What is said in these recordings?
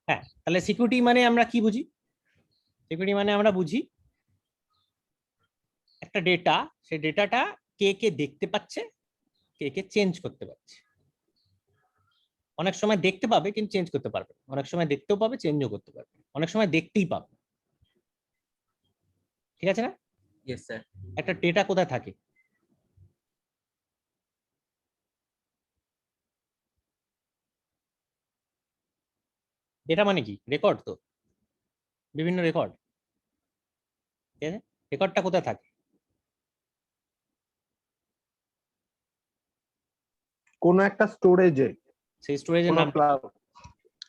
হ্যাঁ, তাহলে সিকিউরিটি মানে আমরা কি বুঝি? সিকিউরিটি মানে আমরা বুঝি একটা ডেটা, সেই ডেটাটা কে কে দেখতে পাচ্ছে, কে কে চেঞ্জ করতে পারছে। অনেক সময় দেখতে পাবে কিন্তু চেঞ্জ করতে পারবে, অনেক সময় দেখতেও পাবে চেঞ্জও করতে পারবে, অনেক সময় দেখতেই পাবে। ঠিক আছে না? Yes sir. একটা ডেটা কোথায় থাকে? ডেটা মানে কি? রেকর্ড তো, বিভিন্ন রেকর্ড। ঠিক আছে, রেকর্ডটা কোথায় থাকে? কোন একটা স্টোরেজে, সেই স্টোরেজের কোন নাম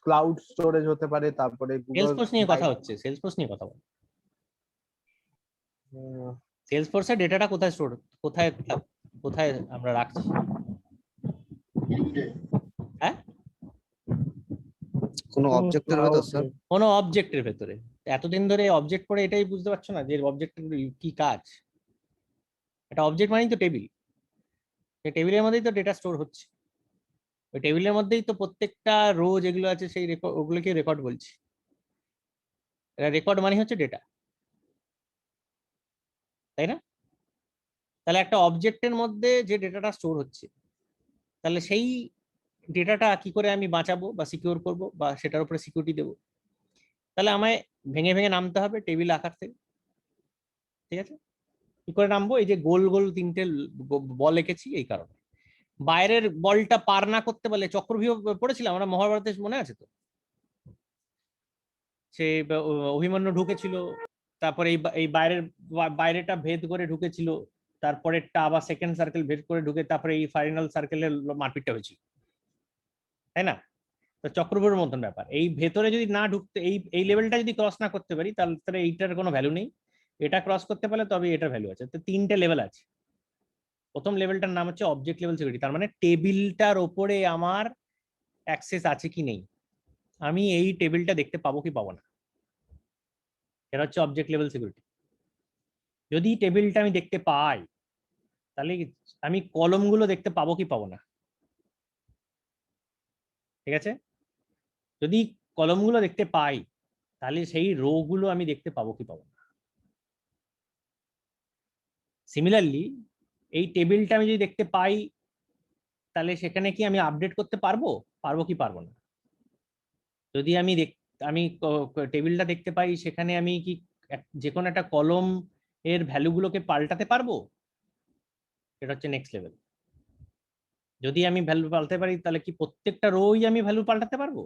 ক্লাউড স্টোরেজ হতে পারে, তারপরে গুগল সেলসফোর্স নিয়ে কথা হচ্ছে, সেলসফোর্স নিয়ে কথা বল। সেলসফোর্সের ডেটাটা কোথায় স্টোর, কোথায় কোথায় আমরা রাখছি? হ্যাঁ, কোনো অবজেক্টের ভেতর স্যার? কোনো অবজেক্টের ভেতরে। এতদিন ধরে অবজেক্ট পড়ে এটাই বুঝতে পারছো না যে অবজেক্টের কি কাজ? এটা অবজেক্ট মানেই তো টেবিল, সেই টেবিলের মধ্যেই তো ডেটা স্টোর হচ্ছে, ওই টেবিলের মধ্যেই তো প্রত্যেকটা রো যেগুলো আছে সেই ওগুলোকে রেকর্ড বলছি। রেকর্ড মানে হচ্ছে ডেটা, তাই না? তাহলে একটা অবজেক্টের মধ্যে যে ডেটাটা স্টোর হচ্ছে, তাহলে সেই ডেটাটা কি করে আমি বাঁচাবো বা সিকিউর করব বা সেটার উপরে সিকিউরিটি দেবো? তাহলে আমায় ভেঙে ভেঙে নামতে হবে টেবিল আকার থেকে। ঠিক আছে, কি করে নামবো? এই যে গোল গোল তিনটে বল এঁকেছি এই কারণে। বাইরের বলটা পার না করতে পারলে, চক্রভিউ পড়েছিলাম আমরা মহাভারতে, মনে আছে তো? সে অভিমন্যু ঢুকেছিল, তারপরে এই বাইরের বাইরেটা ভেদ করে ঢুকেছিল, তারপরেরটা আবার সেকেন্ড সার্কেল ভেদ করে ঢুকে তারপরে এই ফাইনাল সার্কেলের মারপিটটা হয়েছিল, তাই না? তো চক্রভিউর মতন ব্যাপার, এই ভেতরে যদি না ঢুকতে, এই লেভেলটা যদি ক্রস না করতে পারি, তাহলে এইটার কোনো ভ্যালু নেই। এটা ক্রস করতে পারলে তবে এটার ভ্যালু আছে। তো তিনটে লেভেল আছে। প্রথম লেভেলটার নাম হচ্ছে অবজেক্ট লেভেল সিকিউরিটি, তার মানে টেবিলটার ওপরে আমার অ্যাক্সেস আছে কি নেই, আমি এই টেবিলটা দেখতে পাবো কি পাবো না, এটা হচ্ছে অবজেক্ট লেভেল সিকিউরিটি। যদি টেবিলটা আমি দেখতে পাই, তাহলে আমি কলমগুলো দেখতে পাবো কি পাবো না। ঠিক আছে, যদি কলমগুলো দেখতে পাই, তাহলে সেই রো গুলো আমি দেখতে পাবো কি পাবো না। সিমিলারলি এই টেবিলটা আমি যদি দেখতে পাই, তাহলে সেখানে কি আমি আপডেট করতে পারবো, পারবো কি পারবো না? যদি আমি টেবিলটা দেখতে পাই, সেখানে আমি কি যে কোনো একটা কলম এর ভ্যালুগুলোকে পাল্টাতে পারবো? এটা হচ্ছে নেক্সট লেভেল। যদি আমি ভ্যালু পাল্টাতে পারি, তাহলে কি প্রত্যেকটা রোই আমি ভ্যালু পাল্টাতে পারবো?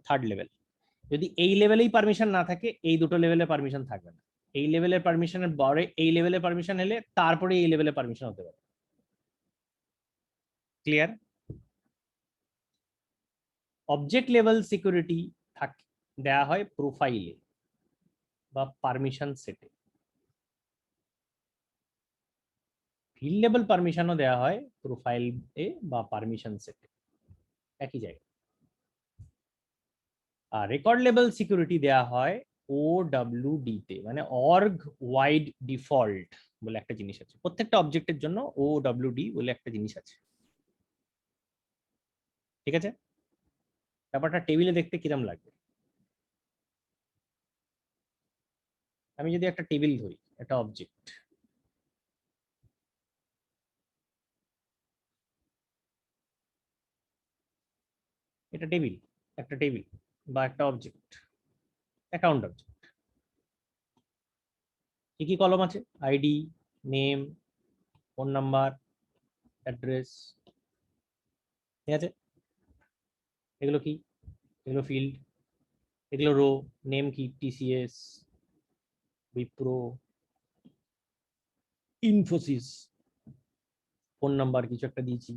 Third level. যদি এই লেভেলেই পারমিশন না থাকে, এই দুটো লেভেলে পারমিশন থাকবে না। এই লেভেলের পারমিশনের পরে এই লেভেলে পারমিশন এলে তারপরে এই লেভেলে পারমিশন হতে পারে। ক্লিয়ার? অবজেক্ট লেভেল সিকিউরিটি থাকে দেয়া হয় প্রোফাইলে বা পারমিশন সেটে। ফিল্ড লেভেল পারমিশনও দেওয়া হয় প্রোফাইল এ বা পারমিশন সেটে, একই জায়গায়। আর রেকর্ড লেভেল সিকিউরিটি দেওয়া হয় OWD তে, মানে অর্গ ওয়াইড ডিফল্ট বলে একটা জিনিস আছে। প্রত্যেকটা অবজেক্টের জন্য OWD বলে একটা জিনিস আছে। ঠিক আছে, ব্যাপারটা টেবিলে দেখতে কিরম লাগবে? আমি যদি একটা টেবিল ধরি, একটা অবজেক্ট, এটা টেবিল, একটা টেবিল বা একটা অবজেক্ট, অ্যাকাউন্ট অবজেক্ট। কি কি কলম আছে? ID, name, phone number, address. ঠিক আছে, এগুলো কি? এগুলো ফিল্ড, এগুলো রো। নেম কি? TCS, Wipro, Infosys. Phone number কিছু একটা দিয়েছি,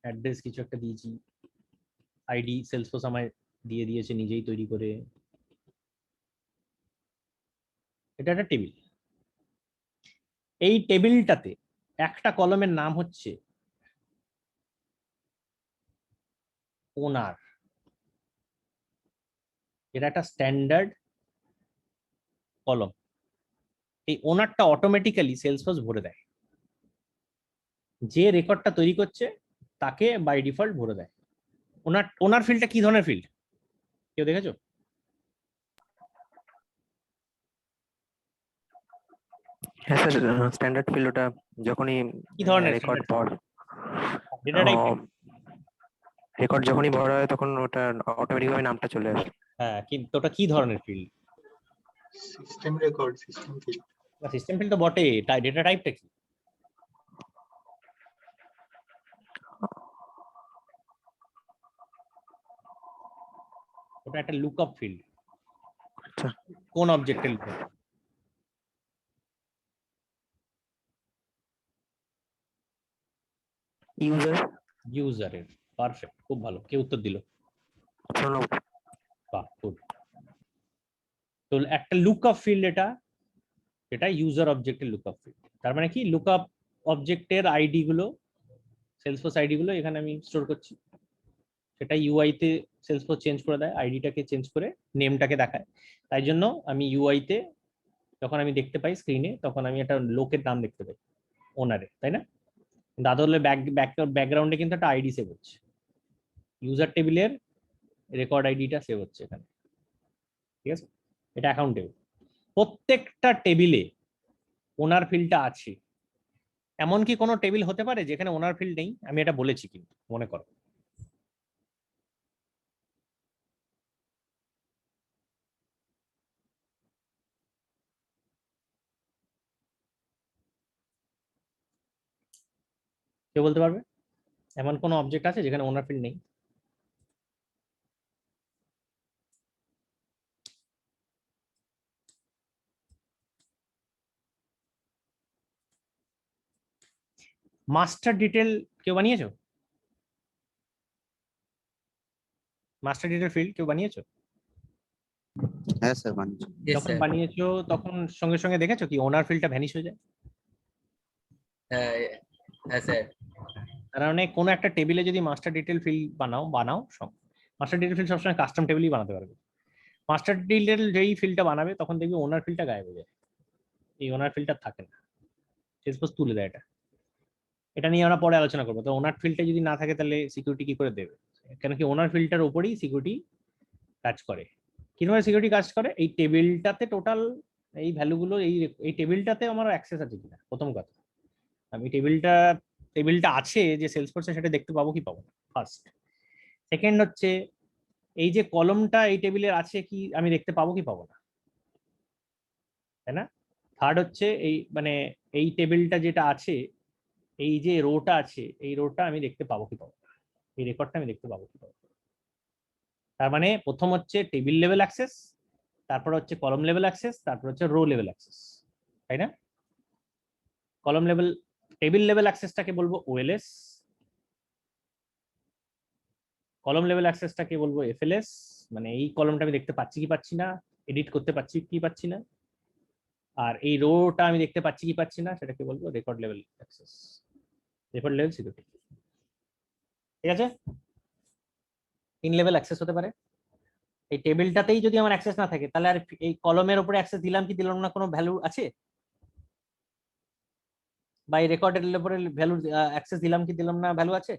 অ্যাড্রেস কিছু একটা দিয়েছি, আইডি সেলসফোর্স আমায় দিয়ে দিয়েছে নিজেই তৈরি করে। এটা একটা টেবিল। এই টেবিলটাতে একটা কলমের নাম হচ্ছে ওনার। এটা একটা স্ট্যান্ডার্ড কলম। এই ওনারটা অটোমেটিক্যালি সেলসফোর্স ভরে দেয়, যে রেকর্ডটা তৈরি করছে তাকে বাই ডিফল্ট ভরে দেয়। ওনার ফিল্ডটা কি ধরনের ফিল্ড? কেউ দেখেছো? হ্যাঁ স্যার, স্ট্যান্ডার্ড ফিল্ড ওটা যখনই কি ধরনের রেকর্ড ভর ডেটা টাইপ? রেকর্ড যখনই ভরা হয় তখন ওটা অটোমেটিক ভাবে নামটা চলে আসে। হ্যাঁ, কিন্তু ওটা কি ধরনের field? System record, system field. System field তো বটে, ডেটা টাইপটা কি? ওটা একটা লুকআপ ফিল্ড। আচ্ছা, কোন অবজেক্টের লুকআপ? ইউজারের। পারফেক্ট, খুব ভালো, কে উত্তর দিল? প্রণব। বাহ, গুড। তো একটা লুকআপ ফিল্ড এটা ইউজার অবজেক্টের লুকআপ ফিল্ড। তার মানে কি, লুকআপ অবজেক্টের আইডি গুলো, সেলসফোর্স আইডি গুলো এখানে আমি স্টোর করছি। সেটা ইউআই তে সেলসফোর্স চেঞ্জ করে দেয়, আইডিটাকে চেঞ্জ করে নেমটাকে দেখায়। তাই জন্য আমি ইউআই তে যখন আমি দেখতে পাই স্ক্রিনে, তখন আমি একটা লোকের নাম দেখতে পাই, ওনারে, তাই না? দাদলে ব্যাকগ্রাউন্ডে কিন্তু একটা আইডি সেভ হচ্ছে, ইউজার টেবিলের রেকর্ড আইডিটা সেভ হচ্ছে এখানে, ঠিক আছে? এটা অ্যাকাউন্ট টেবিল। প্রত্যেকটা টেবিলে ওনার ফিল্ডটা আছে। এমন কি কোনো টেবিল হতে পারে যেখানে ওনার ফিল্ড নেই? আমি এটা বলেছি কিন্তু, মনে করো। কেউ বলতে পারবে এমন কোনো অবজেক্ট আছে যেখানে ওনার ফিল্ড নেই? মাস্টার ডিটেল কেউ বানিয়েছো? মাস্টার ডিটেল ফিল্ড কেউ বানিয়েছো? হ্যাঁ স্যার বানিয়েছি। যখন বানিয়েছো তখন সঙ্গে সঙ্গে দেখেছো কি ওনার ফিল্ডটা ভ্যানিশ হয়ে যায়? হ্যাঁ স্যার। তার মানে কোনো একটা টেবিলে যদি মাস্টার ডিটেল ফিল্ড বানাও মাস্টার ডিটেল ফিল্ড সবসময় কাস্টম টেবিলই বানাতে পারবে। মাস্টার ডিটেল যেই ফিল্ডটা বানাবে তখন দেখবি ওনার ফিল্ডটা গায়েব হয়ে যায়, এই ওনার ফিল্ডটা থাকে না, সেলসফোর্স তুলে দেয় এটা নিয়ে আমরা পরে আলোচনা করবো। তো ওনার ফিল্ডটা যদি না থাকে তাহলে সিকিউরিটি কি করে দেবে? কেন কি ওনার ফিল্ডটার উপরেই সিকিউরিটি কাজ করে। কিভাবে সিকিউরিটি কাজ করে? এই টেবিলটাতে টোটাল এই ভ্যালুগুলো, এই টেবিলটাতে আমার অ্যাক্সেস আছে কিনা, প্রথম কথা। আমি টেবিলটা আছে যে সেলসফোর্সে, সেটা দেখতে পাবো কি পাবো না, ফার্স্ট। সেকেন্ড হচ্ছে এই যে কলমটা এই টেবিলের আছে কি আমি দেখতে পাবো কি পাবো না, তাই না? থার্ড হচ্ছে এই মানে এই টেবিলটা যেটা আছে, এই যে রোটা আছে, এই রোটা আমি দেখতে পাবো কি পাবো না, এই রেকর্ডটা আমি দেখতে পাবো কি পাবো। তার মানে প্রথম হচ্ছে টেবিল লেভেল অ্যাক্সেস, তারপর হচ্ছে কলম লেভেল অ্যাক্সেস, তারপর হচ্ছে রো লেভেল অ্যাক্সেস, তাই না? কলম লেভেল, টেবিল লেভেল অ্যাক্সেসটাকে বলবো ওএলএস, কলম লেভেল অ্যাক্সেসটাকে বলবো এফএলএস, মানে এই কলমটা আমি দেখতে পাচ্ছি কি পাচ্ছি না, এডিট করতে পারছি কি পাচ্ছি না, আর এই রোটা আমি দেখতে পাচ্ছি কি পাচ্ছি না, সেটাকে বলবো record level access, record level security. ঠিক আছে? 3 লেভেল অ্যাক্সেস হতে পারে। এই টেবিলটাতেই যদি আমার অ্যাক্সেস না থাকে, তাহলে আর এই কলমের উপরে অ্যাক্সেস দিলাম কি দিলাম না কোনো ভ্যালু আছে? বা এই রেকর্ডের উপরে ভ্যালু অ্যাক্সেস দিলাম কি দিলাম না ভ্যালু আছে?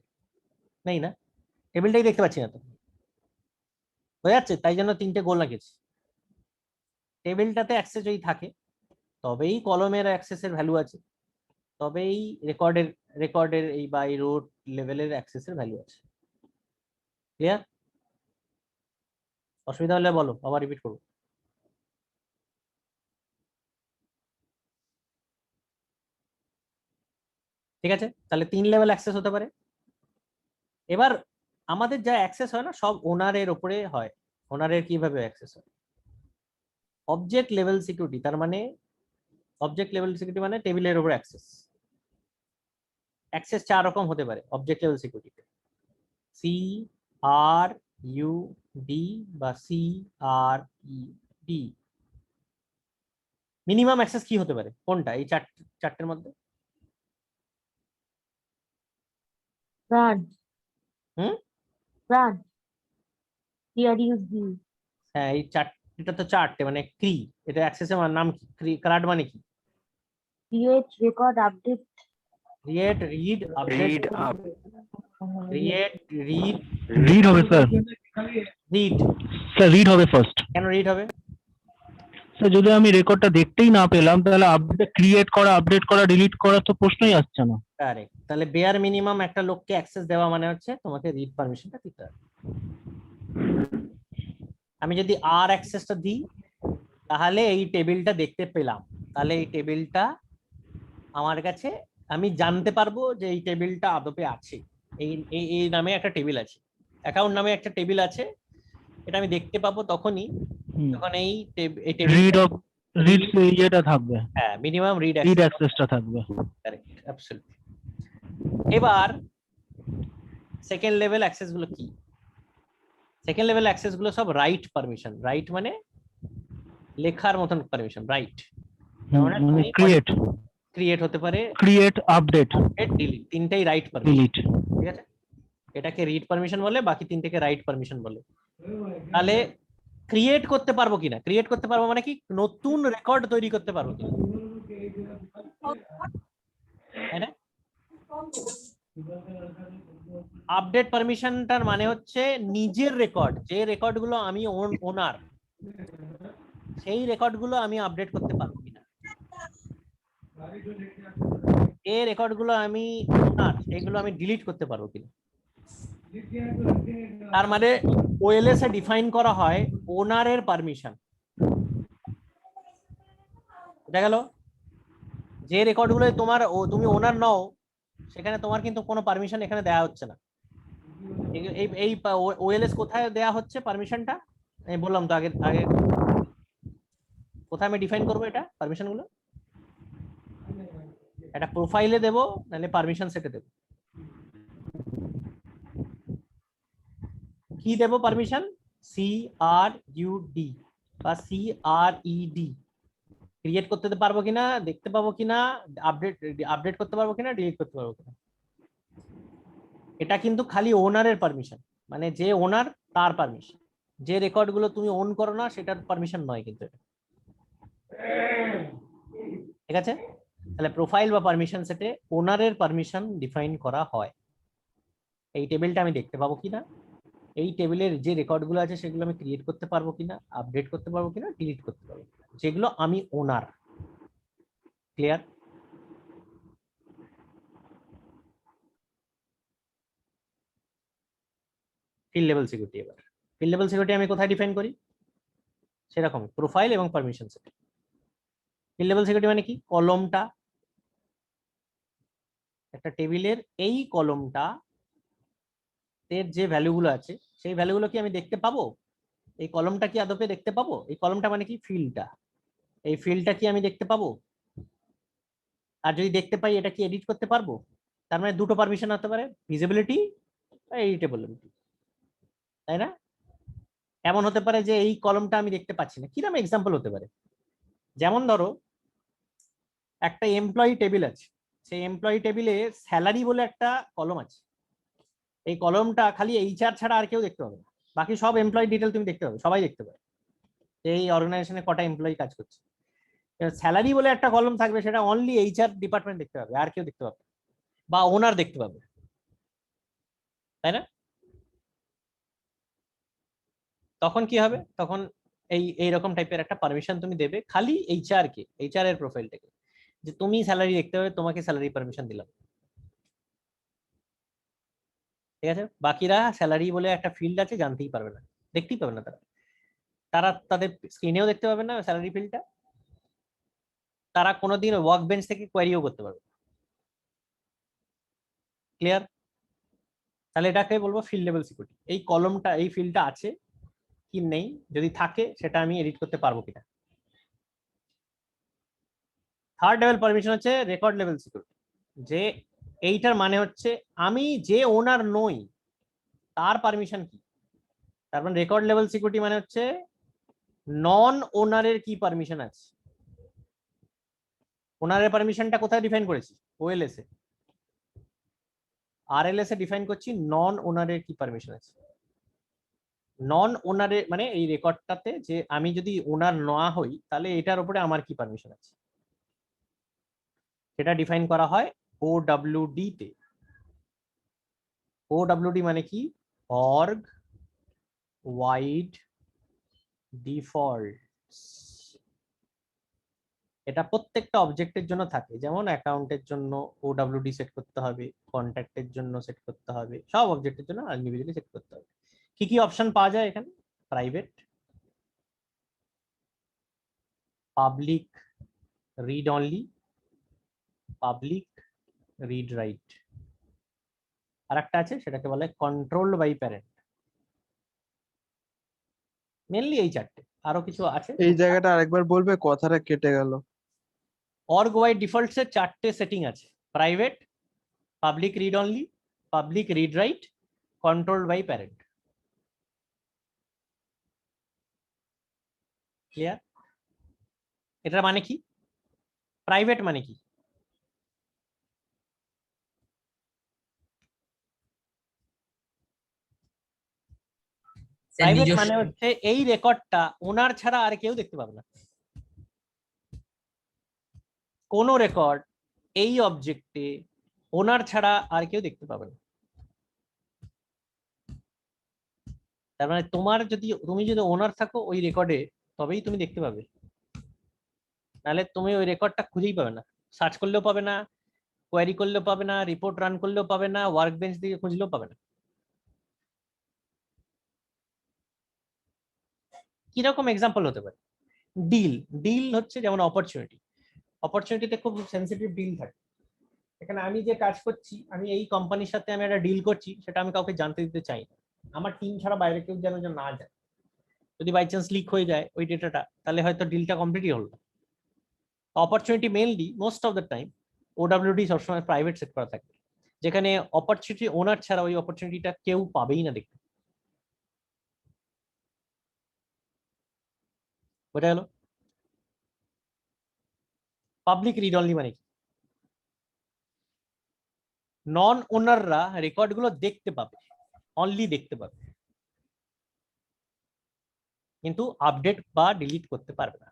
নেই না, টেবিলটাই দেখতে পাচ্ছি না তো, হয়ে যাচ্ছে। তাই জন্য 3টে গোল লাগিয়েছি। টেবিলটাতে অ্যাক্সেস যদি থাকে তবেই কলমের অ্যাক্সেসের ভ্যালু আছে, তবেই রেকর্ডের এই বা এই রো লেভেলের অ্যাক্সেসের ভ্যালু আছে। ক্লিয়ার? অসুবিধা হলে বলো, আবার রিপিট করবো। ঠিক আছে, তাহলে 3 লেভেল অ্যাক্সেস হতে পারে। এবার আমাদের যা অ্যাক্সেস হয় না, সব ওনারের উপরে হয়। ওনারের কিভাবে অ্যাক্সেস হয়? Object level security. তার মানে অবজেক্ট লেভেল সিকিউরিটি মানে টেবিলের উপরে অ্যাক্সেস। অ্যাক্সেস 4 রকম হতে পারে অবজেক্ট লেভেল সিকিউরিটিতে, সি আর ইউ ডি বা C R E D. Minimum access কি হতে পারে, কোনটা এই চারটের মধ্যে? হ্যাঁ, এই চারটেটা তো চারটে, মানে ক্রি, এটা অ্যাক্সেসের নাম কি? ক্রাড মানে কি? Create, record, update. Create, read, update. Create, read read হবে স্যার। রিড স্যার রিড হবে ফার্স্ট। কেন রিড হবে? স্যার যদি আমি রেকর্ডটা দেখতেই না পেলাম তাহলে ক্রিয়েট করা, আপডেট করা, ডিলিট করা তো প্রশ্নই আসছে না। কারেক্ট। তাহলে বেয়ার মিনিমাম একটা লোককে অ্যাক্সেস দেওয়া মানে হচ্ছে তোমাকে রিড পারমিশনটা দিতে হবে। আমি যদি আর অ্যাক্সেসটা দিই তাহলে এই টেবিলটা দেখতে পেলাম, তাহলে এই টেবিলটা আমার কাছে, আমি জানতে পারবো যে এই টেবিলটা আদপে আছে, এই এই এই নামে একটা টেবিল আছে, অ্যাকাউন্ট নামে একটা টেবিল আছে, এটা আমি দেখতে পাবো তখনই যখন এই টেবিল রিড ইয়েটা থাকবে, হ্যাঁ মিনিমাম রিড অ্যাক্সেসটা থাকবে। Correct, absolutely. এবার সেকেন্ড লেভেল অ্যাক্সেস গুলো কি? সেকেন্ড লেভেল অ্যাক্সেস গুলো সব রাইট পারমিশন। রাইট মানে লেখার মতন পারমিশন, রাইট মানে ক্রিয়েট হতে পারে, ক্রিয়েট, আপডেট, ডিলিট, তিনটাই রাইট পারমিশন। ডিলিট, ঠিক আছে, এটাকে রিড পারমিশন বলে, বাকি তিনটাকে রাইট পারমিশন বলে। তাহলে ক্রিয়েট করতে পারবো কিনা? ক্রিয়েট করতে পারবো মানে কি, নতুন রেকর্ড তৈরি করতে পারবো কিনা, তাই না? আপডেট পারমিশনটার মানে হচ্ছে নিজের রেকর্ড, যে রেকর্ড গুলো আমি ওনার, সেই রেকর্ড গুলো আমি আপডেট করতে পারবো কিনা, এই রেকর্ড গুলো আমি ওনার, সেগুলো আমি ডিলিট করতে পারবো কিনা। তার মানে ওএলএস এ ডিফাইন করা হয় ওনারের পারমিশন। দেখা গেল যে রেকর্ড গুলো তোমার, তুমি ওনার নও, সেখানে তোমার কিন্তু কোনো পারমিশন এখানে দেওয়া হচ্ছে না। এই ওএলএস কোথায় দেওয়া হচ্ছে পারমিশনটা? আমি বললাম তো আগে আগে, কোথায় আমি ডিফাইন করবো এটা পারমিশন গুলো? একটা প্রোফাইলে দেব, নাহলে পারমিশন সেটে দেব। কি দেব পারমিশন? CRUD বা CRED। ক্রিয়েট করতে পারবো কিনা, দেখতে পাবো কিনা, আপডেট করতে পারবো কিনা, ডিলিট করতে পারবো কিনা। এটা কিন্তু খালি ওনারের পারমিশন, মানে যে ওনার তার পারমিশন। যে রেকর্ড গুলো তুমি ওন করো না সেটার পারমিশন নয় কিন্তু এটা। ঠিক আছে, তাহলে প্রোফাইল বা পারমিশন সেটে ওনারের পারমিশন ডিফাইন করা হয়। এই টেবিলটা আমি দেখতে পাবো কিনা, এই টেবিলের যে রেকর্ড গুলো আছে সেগুলো আমি ক্রিয়েট করতে পারবো কিনা, আপডেট করতে পারবো কিনা, ডিলিট করতে পারবো কিনা, যেগুলো আমি ওনার। ক্লিয়ার? Field level security. এবার ফিল্ড লেভেল সিকিউরিটি আমি কোথায় ডিফাইন করি? সেরকম প্রোফাইল এবং permission set. Field level security মানে কি? কলমটা, একটা টেবিলের এই কলমটা এর যে ভ্যালুগুলো আছে সেই ভ্যালুগুলো কি আমি দেখতে পাবো? এই কলমটা কি আদপে দেখতে পাবো? এই কলমটা মানে কি? ফিল্ডটা। এই ফিল্ডটা কি আমি দেখতে পাবো? আর যদি দেখতে পাই, এটা কি এডিট করতে পারবো? তার মানে দুটো পারমিশন হতে পারে, ভিজিবিলিটি আর এডিটেবিলিটি, তাই না? এমন হতে পারে যে এই কলমটা আমি দেখতে পাচ্ছি না, কিরকম এক্সাম্পল হতে পারে? যেমন ধরো একটা এমপ্লয়ি টেবিল আছে, সেই এমপ্লয়ি টেবিলে স্যালারি বলে একটা কলম আছে। এই কলমটা খালি HR ছাড়া আর কেউ দেখতে পাবে না, বাকি সব এমপ্লয়ি ডিটেল তুমি দেখতে পাবে, সবাই দেখতে পাবে এই অর্গানাইজেশনে কটা এমপ্লয়ি কাজ করছে। স্যালারি বলে একটা কলম থাকবে, সেটা অনলি HR ডিপার্টমেন্ট দেখতে পাবে, আর কেউ দেখতে পাবে, বা ওনার দেখতে পাবে, তাই না? তখন কি হবে? তখন এইরকম টাইপের একটা পারমিশন তুমি দেবে খালি HR কে, HR এর প্রোফাইলটাকে, যে তুমি স্যালারি দেখতে হবে, তোমাকে স্যালারি পারমিশন দিলাম। ঠিক আছে, বাকিরা স্যালারি বলে একটা ফিল্ড আছে জানতেই পারবে না, দেখতেই পাবে না, তারা তাদের স্ক্রিনেও দেখতে পাবে না স্যালারি ফিল্ডটা, তারা কোনোদিন ওয়ার্ক বেঞ্চ থেকে কোয়েরিও করতে পারবে। ক্লিয়ার? তাহলে এটাকে বলবো ফিল্ড লেভেল সিকিউরিটি। এই কলমটা, এই ফিল্ডটা আছে কি নেই, যদি থাকে সেটা আমি এডিট করতে পারবো কিনা। থার্ড লেভেল পারমিশন হচ্ছে রেকর্ড লেভেল সিকিউরিটি, যে এইটার মানে হচ্ছে আমি যে ওনার নই তার পারমিশন কি। তার মানে রেকর্ড লেভেল সিকিউরিটি মানে হচ্ছে নন ওনারের কি পারমিশন আছে। ওনারের পারমিশনটা কোথায় ডিফাইন করেছি? ওএলএস এ। আরএলএস এ ডিফাইন করছি নন ওনারের কি পারমিশন আছে। নন ওনারের মানে এই রেকর্ডটাতে যে আমি যদি ওনার না হই তাহলে এটার উপরে আমার কি পারমিশন আছে, সেটা ডিফাইন করা হয় OWD তে। OWD মানে কি? অর্গ ওয়াইড ডিফল্টস, এটা প্রত্যেকটা অবজেক্টের জন্য থাকে, যেমন অ্যাকাউন্টের জন্য ওডব্লিউডি সেট করতে হবে, কন্ট্যাক্টের জন্য সেট করতে হবে, সব অবজেক্টের জন্য ইন্ডিভিজুয়ালি সেট করতে হবে। কি কি অপশন পাওয়া যায় এখানে? Private, public read only, public read write, আর একটা আছে সেটাকে বলে কন্ট্রোলড বাই প্যারেন্ট। মেনলি এই চারটে, আরো কিছু আছে। এই জায়গাটা আরেকবার বলবে, কথাটা কেটে গেল। অর্গ ওয়াই ডিফল্টস এর চারটে সেটিং আছে: private, public read only, public read write, controlled by parent. Clear? এটার মানে কি? প্রাইভেট মানে কি? প্রাইভেট মানে হচ্ছে এই রেকর্ডটা ওনার ছাড়া আর কেউ দেখতে পাবে না। কোন রেকর্ড এই অবজেক্টে ওনার ছাড়া আর কেউ দেখতে পাবে না। তার মানে তুমি যদি ওনার থাকো ওই রেকর্ডে, তবেই তুমি দেখতে পাবে, নাহলে তুমি ওই রেকর্ডটা খুঁজেই পাবে না। সার্চ করলেও পাবে না, কোয়ারি করলেও পাবে না, রিপোর্ট রান করলেও পাবে না, ওয়ার্ক বেঞ্চ দিয়ে খুঁজলেও পাবে না। কিরকম এক্সাম্পল হতে পারে? ডিল, ডিল হচ্ছে যেমন অপরচুনিটি, অপরচুনিটিতে খুব সেন্সিটিভ ডিল থাকে। এখানে আমি যে কাজ করছি, আমি এই কোম্পানির সাথে আমি একটা ডিল করছি, সেটা আমি কাউকে জানতে দিতে চাই না, আমার টিম ছাড়া বাইরে কেউ যেন না যায়। যদি বাই চান্স লিক হয়ে যায় ওই ডেটাটা, তাহলে হয়তো ডিলটা কমপ্লিটই হলো না। Opportunity mainly most of the time OWD সবসময় প্রাইভেট সেট করা থাকে, যেখানে অপরচুনিটি ওনার ছাড়া ওই অপরচুনিটিটা কেউ পাবেই না দেখতে। বোঝা গেল? পাবলিক রিড অনলি মানে কি? নন ওনাররা রেকর্ড গুলো দেখতে পাবে, অনলি দেখতে পাবে, কিন্তু আপডেট বা ডিলিট করতে পারবে না।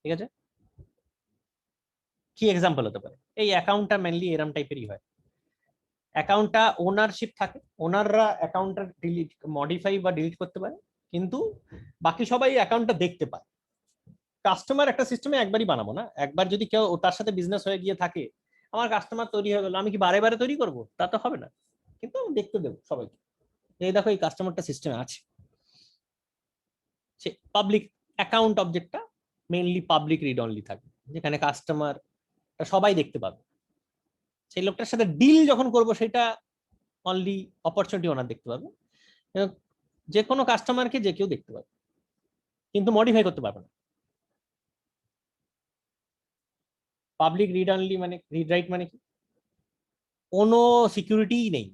ঠিক আছে? কি এক্সাম্পল হতে পারে? এই অ্যাকাউন্টটা মেনলি এরম টাইপেরই হয়। অ্যাকাউন্টটা ওনারশিপ থাকে, ওনাররা অ্যাকাউন্টটা ডিলিট, মডিফাই বা ডিলিট করতে পারে, কিন্তু বাকি সবাই অ্যাকাউন্টটা দেখতে পায়। কাস্টমার একটা সিস্টেমে একবারই বানাবো না, একবার যদি কেউ তার সাথে বিজনেস হয়ে গিয়ে থাকে, আমার কাস্টমার তৈরি হয়ে গেল, আমি কি বারে বারে তৈরি করবো? তা তো হবে না, কিন্তু আমি দেখতে দেবো সবাইকে, এই দেখো এই কাস্টমারটা সিস্টেমে আছে। সে পাবলিক অ্যাকাউন্ট অবজেক্টটা মেইনলি পাবলিক রিড অনলি থাকে, যেখানে কাস্টমার সবাই দেখতে পাবে। সেই লোকটার সাথে ডিল যখন করবো সেটা অনলি অপরচুনিটি ওনার দেখতে পাবে, যে কোনো কাস্টমারকে যে কেউ দেখতে পাবে, কিন্তু মডিফাই করতে পারবে না। পাবলিক রিড অনলি মানে, রিড রাইট মানে কি? কোনো সিকিউরিটিই নেই,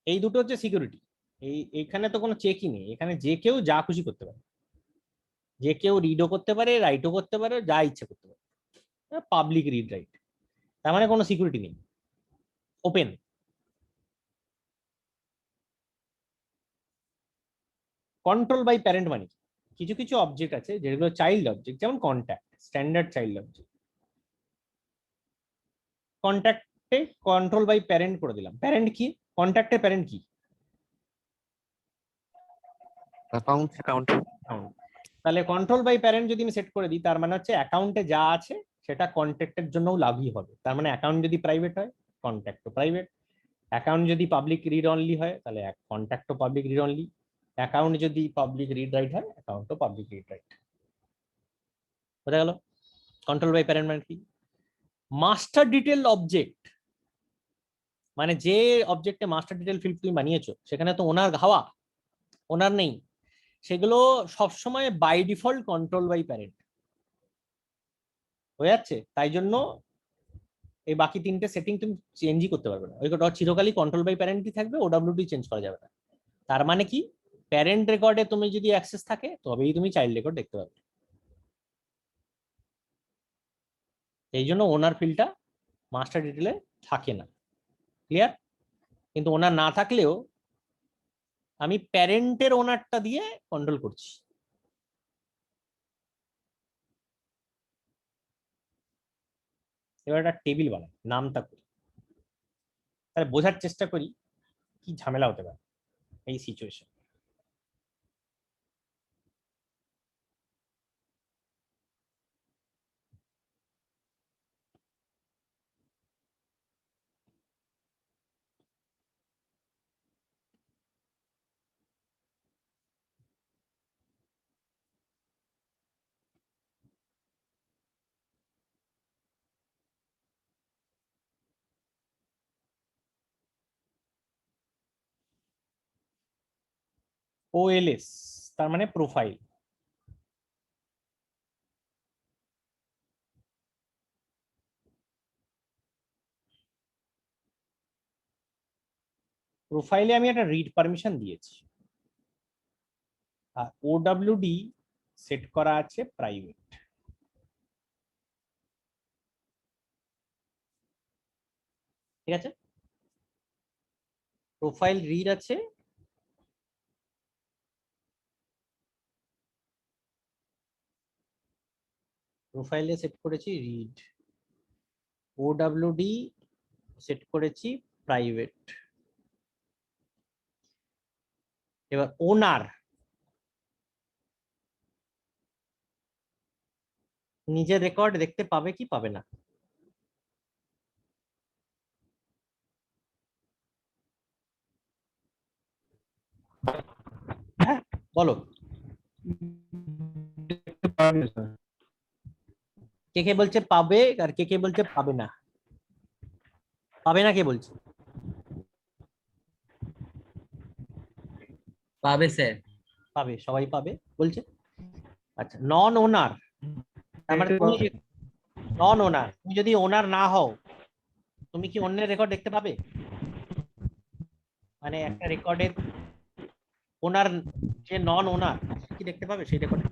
এই দুটো হচ্ছে সিকিউরিটি। এইখানে তো কোনো চেকই নেই, এখানে যে কেউ যা খুশি করতে পারে, যে কেউ রিডও করতে পারে, রাইটও করতে পারে, যা ইচ্ছে করতে পারে। পাবলিক রিড রাইট, তার মানে কোনো সিকিউরিটি নেই, ওপেন। কন্ট্রোল বাই প্যারেন্ট মানে কি? কিছু কিছু অবজেক্ট আছে যেগুলো চাইল্ড অবজেক্ট, যেমন কন্ট্যাক্ট, স্ট্যান্ডার্ড চাইল্ড অবজেক্ট। কন্ট্যাক্টে কন্ট্রোল বাই প্যারেন্ট করে দিলাম। প্যারেন্ট কি? কন্ট্যাক্টের প্যারেন্ট কি? অ্যাকাউন্ট। অ্যাকাউন্ট। তাহলে কন্ট্রোল বাই প্যারেন্ট যদি আমি সেট করে দিই, তার মানে হচ্ছে অ্যাকাউন্টে যা আছে সেটা কন্ট্যাক্টের জন্যও লাগু হবে। তার মানে অ্যাকাউন্ট যদি প্রাইভেট হয়, কন্ট্যাক্টও প্রাইভেট। অ্যাকাউন্ট যদি পাবলিক রিড অনলি হয়, তাহলে কন্ট্যাক্টও পাবলিক রিড অনলি। অ্যাকাউন্ট যদি পাবলিক রিড রাইট হয়, অ্যাকাউন্টও পাবলিক রিড রাইট। বোঝা গেল কন্ট্রোল বাই প্যারেন্ট মানে কি? মাস্টার ডিটেল অবজেক্ট মানে যে অবজেক্টে মাস্টার ডিটেল ফিল্ড তুমি বানিয়েছো, সেখানে তো ওনার হাওয়া, ওনার নেই, সেগুলো সবসময় by default control by parent হয়ে যাচ্ছে। তাই জন্য এই বাকি তিনটে সেটিং তুমি চেঞ্জই করতে পারবে না, ওইটা চিরকালই কন্ট্রোল বাই প্যারেন্টই থাকবে, ওডব্লিউডি চেঞ্জ করা যাবে না। তার মানে কি? প্যারেন্ট রেকর্ডে তুমি যদি অ্যাক্সেস থাকে, তবেই তুমি চাইল্ড রেকর্ড দেখতে পাবে। এই জন্য ওনার ফিল্ডটা মাস্টার ডিটেলে থাকে না। ক্লিয়ার? কিন্তু ওনার না থাকলেও আমি প্যারেন্টের ওনারটা দিয়ে কন্ট্রোল করছি। এবার একটা টেবিল বানাই, নামটা করি, তাহলে বোঝার চেষ্টা করি কি ঝামেলা হতে পারে এই সিচুয়েশন। ওএলএস তার মানে প্রোফাইল। প্রোফাইলে আমি একটা রিড পারমিশন দিয়েছি, আর ওডব্লিউডি সেট করা আছে প্রাইভেট। ঠিক আছে, প্রোফাইল রিড আছে, প্রোফাইলে সেট করেছি রিড, ওডব্লিউডি সেট করেছি প্রাইভেট। এবার ওনার নিজের রেকর্ড দেখতে পাবে কি পাবে না? হ্যাঁ বলো, দেখতে পারবে স্যার। কে কে বলছে পাবে আর কে কে বলছে পাবে না? পাবে না কে বলছে? পাবে স্যার। পাবে, সবাই পাবে বলছে। আচ্ছা, নন ওনার, তার মানে তুমি নন ওনার, তুমি যদি ওনার না হও তুমি কি অন্যের রেকর্ড দেখতে পাবে? মানে একটা রেকর্ডের ওনার যে নন ওনার কি দেখতে পাবে সেই রেকর্ডে?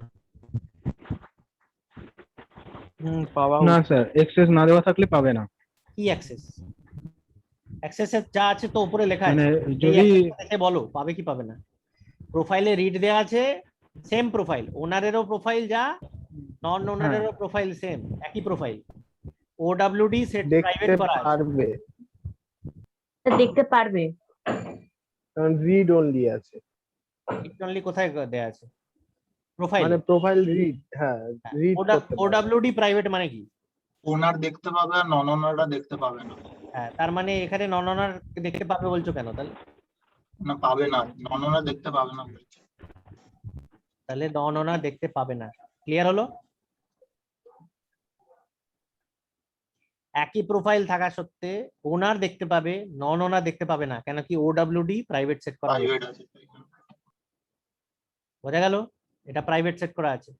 পাওয়া না স্যার, অ্যাক্সেস না দেওয়া থাকলে পাবে না। কি অ্যাক্সেস? অ্যাক্সেসের যা আছে তো উপরে লেখা আছে, মানে এই যদি access দেখে বলো পাবে কি পাবে না। প্রোফাইলে রিড দেওয়া আছে, সেম প্রোফাইল, ওনারেরও প্রোফাইল যা, নন ওনারেরও প্রোফাইল সেম, একই প্রোফাইল। ওডব্লিউডি সেট প্রাইভেট দেখতে করা আছে, পারবে, দেখতে পারবে। কারণ রিড অনলি আছে, অনলি কোথায় দেয়া আছে? প্রোফাইল। মানে প্রোফাইল রিড, হ্যাঁ রিড করতে পারবে। ওডব্লিউডি প্রাইভেট মানে কি? ওনার দেখতে পাবে আর নন ওনাররা দেখতে পাবে না। হ্যাঁ, তার মানে এখানে নন ওনার দেখতে পাবে বলছো কেন তাহলে? না পাবে না, নন ওনার দেখতে পাবে না বলছে। তাহলে নন ওনার দেখতে পাবে না, ক্লিয়ার হলো? একই প্রোফাইল থাকা সত্ত্বে ওনার দেখতে পাবে, নন ওনার দেখতে পাবে না, কেন কি ওডব্লিউডি প্রাইভেট সেট করা আছে। প্রাইভেট আছে। বোঝা গেল? এটা প্রাইভেট সেট করা আছে,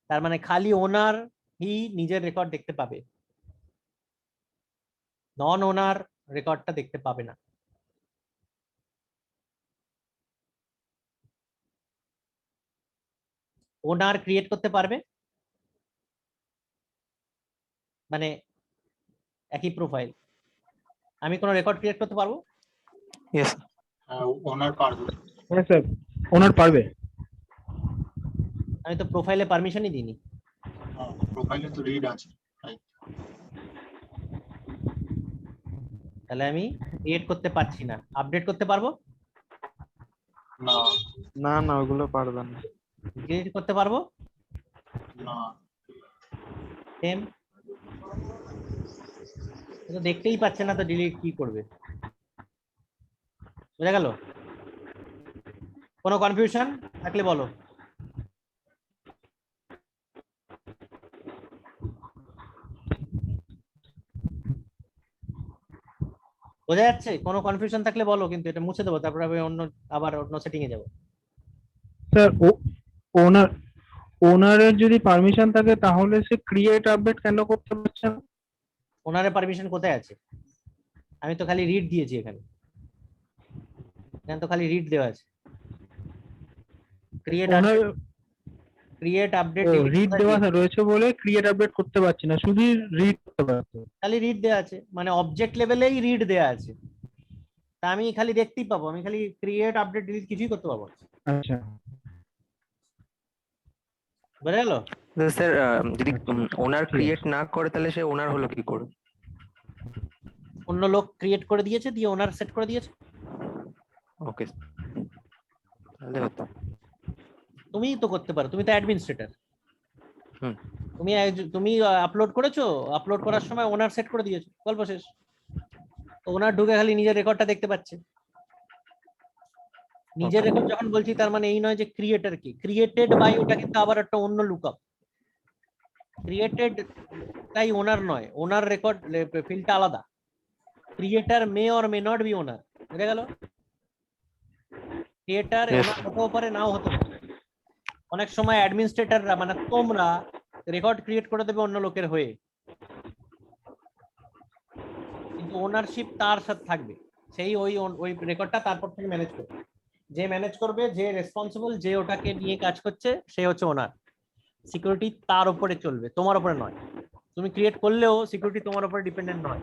তার মানে খালি ওনার হি নিজের রেকর্ড দেখতে পাবে, নন ওনার রেকর্ডটা দেখতে পাবে না। ওনার ক্রিয়েট করতে পারবে, মানে একই প্রোফাইল, আমি কোনো রেকর্ড ক্রিয়েট করতে পারবো? ইয়েস। হ্যাঁ ওনার পারবে। হ্যাঁ স্যার, ওনার পারবে। আমি তো প্রোফাইলে পারমিশনই দিইনি। হ্যাঁ প্রোফাইলে তো রিড আছে। তাহলে আমি ক্রিয়েট করতে পারছি না, আপডেট করতে পারবো? না না না ওগুলো পারবে না। ডিলিট করতে পারবো? না সেম, তো দেখতেই পাচ্ছে না তো ডিলিট কি করবে? বোঝা গেল? কোনো কনফিউশন থাকলে বলো। বোঝা যাচ্ছে? কোনো কনফিউশন থাকলে বলো, কিন্তু এটা মুছে দেবো, তারপরে আমি আবার অন্য সেটিং এ যাবো। স্যার ওনার ওনারের যদি পারমিশন থাকে তাহলে সে ক্রিয়েট আপডেট কেন করতে পারছে না? ওনারের পারমিশন কোথায় আছে? আমি তো খালি রিড দিয়েছি এখানে, এখানে তো খালি রিড দেওয়া আছে। ক্রিয়েট আপডেট রিড দেওয়া রয়েছে বলে ক্রিয়েট আপডেট করতে পারছি না, শুধু রিড করতে পারছি। খালি রিড দেওয়া আছে, মানে অবজেক্ট লেভেলেই রিড দেওয়া আছে, তা আমি খালি দেখতেই পাবো, আমি খালি ক্রিয়েট আপডেট ডিলিট কিছুই করতে পারবো না। আচ্ছা বোঝা গেল? স্যার যদি ওনার ক্রিয়েট না করে তাহলে সে ওনার হলো কি করে? অন্য লোক ক্রিয়েট করে দিয়েছে, দিয়ে ওনার সেট করে দিয়েছে। ওকে, তাহলে হতো। তুমিই তো করতে পারো, তুমি তো অ্যাডমিনিস্ট্রেটর। হুম। তুমি আপলোড করেছো, আপলোড করার সময় ওনার সেট করে দিয়েছো, গল্প শেষ। তো ওনার ঢুকে খালি নিজের রেকর্ডটা দেখতে পাচ্ছে। নিজের রেকর্ড যখন বলছি তার মানে এই নয় যে ক্রিয়েটর কি, ক্রিয়েটেড বাই ওটা কিন্তু আবার একটা অন্য লুকআপ। ক্রিয়েটেড তাই ওনার নয়, ওনার রেকর্ড ফিল্ডটা আলাদা। Creator may or may not be owner, বুঝে গেল? Creator Yes. ওনার হতেও পারে, নাও হতে পারে। অনেক সময় অ্যাডমিনিস্ট্রেটররা মানে তোমরা রেকর্ড ক্রিয়েট করে দেবে অন্য লোকের হয়ে, কিন্তু ওনারশিপ তার সাথে থাকবে, সেই ওই রেকর্ডটা তারপর থেকে ম্যানেজ করবে। যে ম্যানেজ করবে, যে রেসপন্সিবল, যে ওটাকে নিয়ে কাজ করছে, সে হচ্ছে ওনার। সিকিউরিটি তার উপরে চলবে, তোমার উপরে নয়। তুমি ক্রিয়েট করলেও সিকিউরিটি তোমার উপরে ডিপেন্ডেন্ট নয়,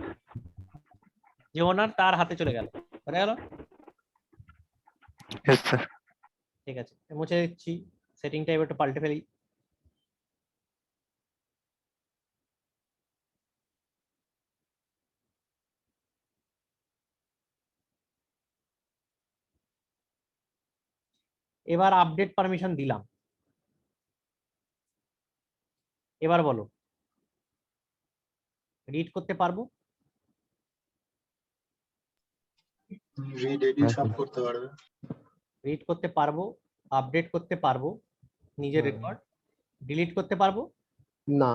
যে ওনার তার হাতে চলে গেল, বুঝে গেল? Yes, sir. ঠিক আছে, মুছে দিচ্ছি, সেটিংটা এবার একটু পাল্টে ফেলি। এবার আপডেট পারমিশন দিলাম, এবার বলো রিড করতে পারবো? রিড এডিট সব করতে পারবে। রিড করতে পারবো, আপডেট করতে পারবো নিজের রেকর্ড, ডিলিট করতে পারবো, না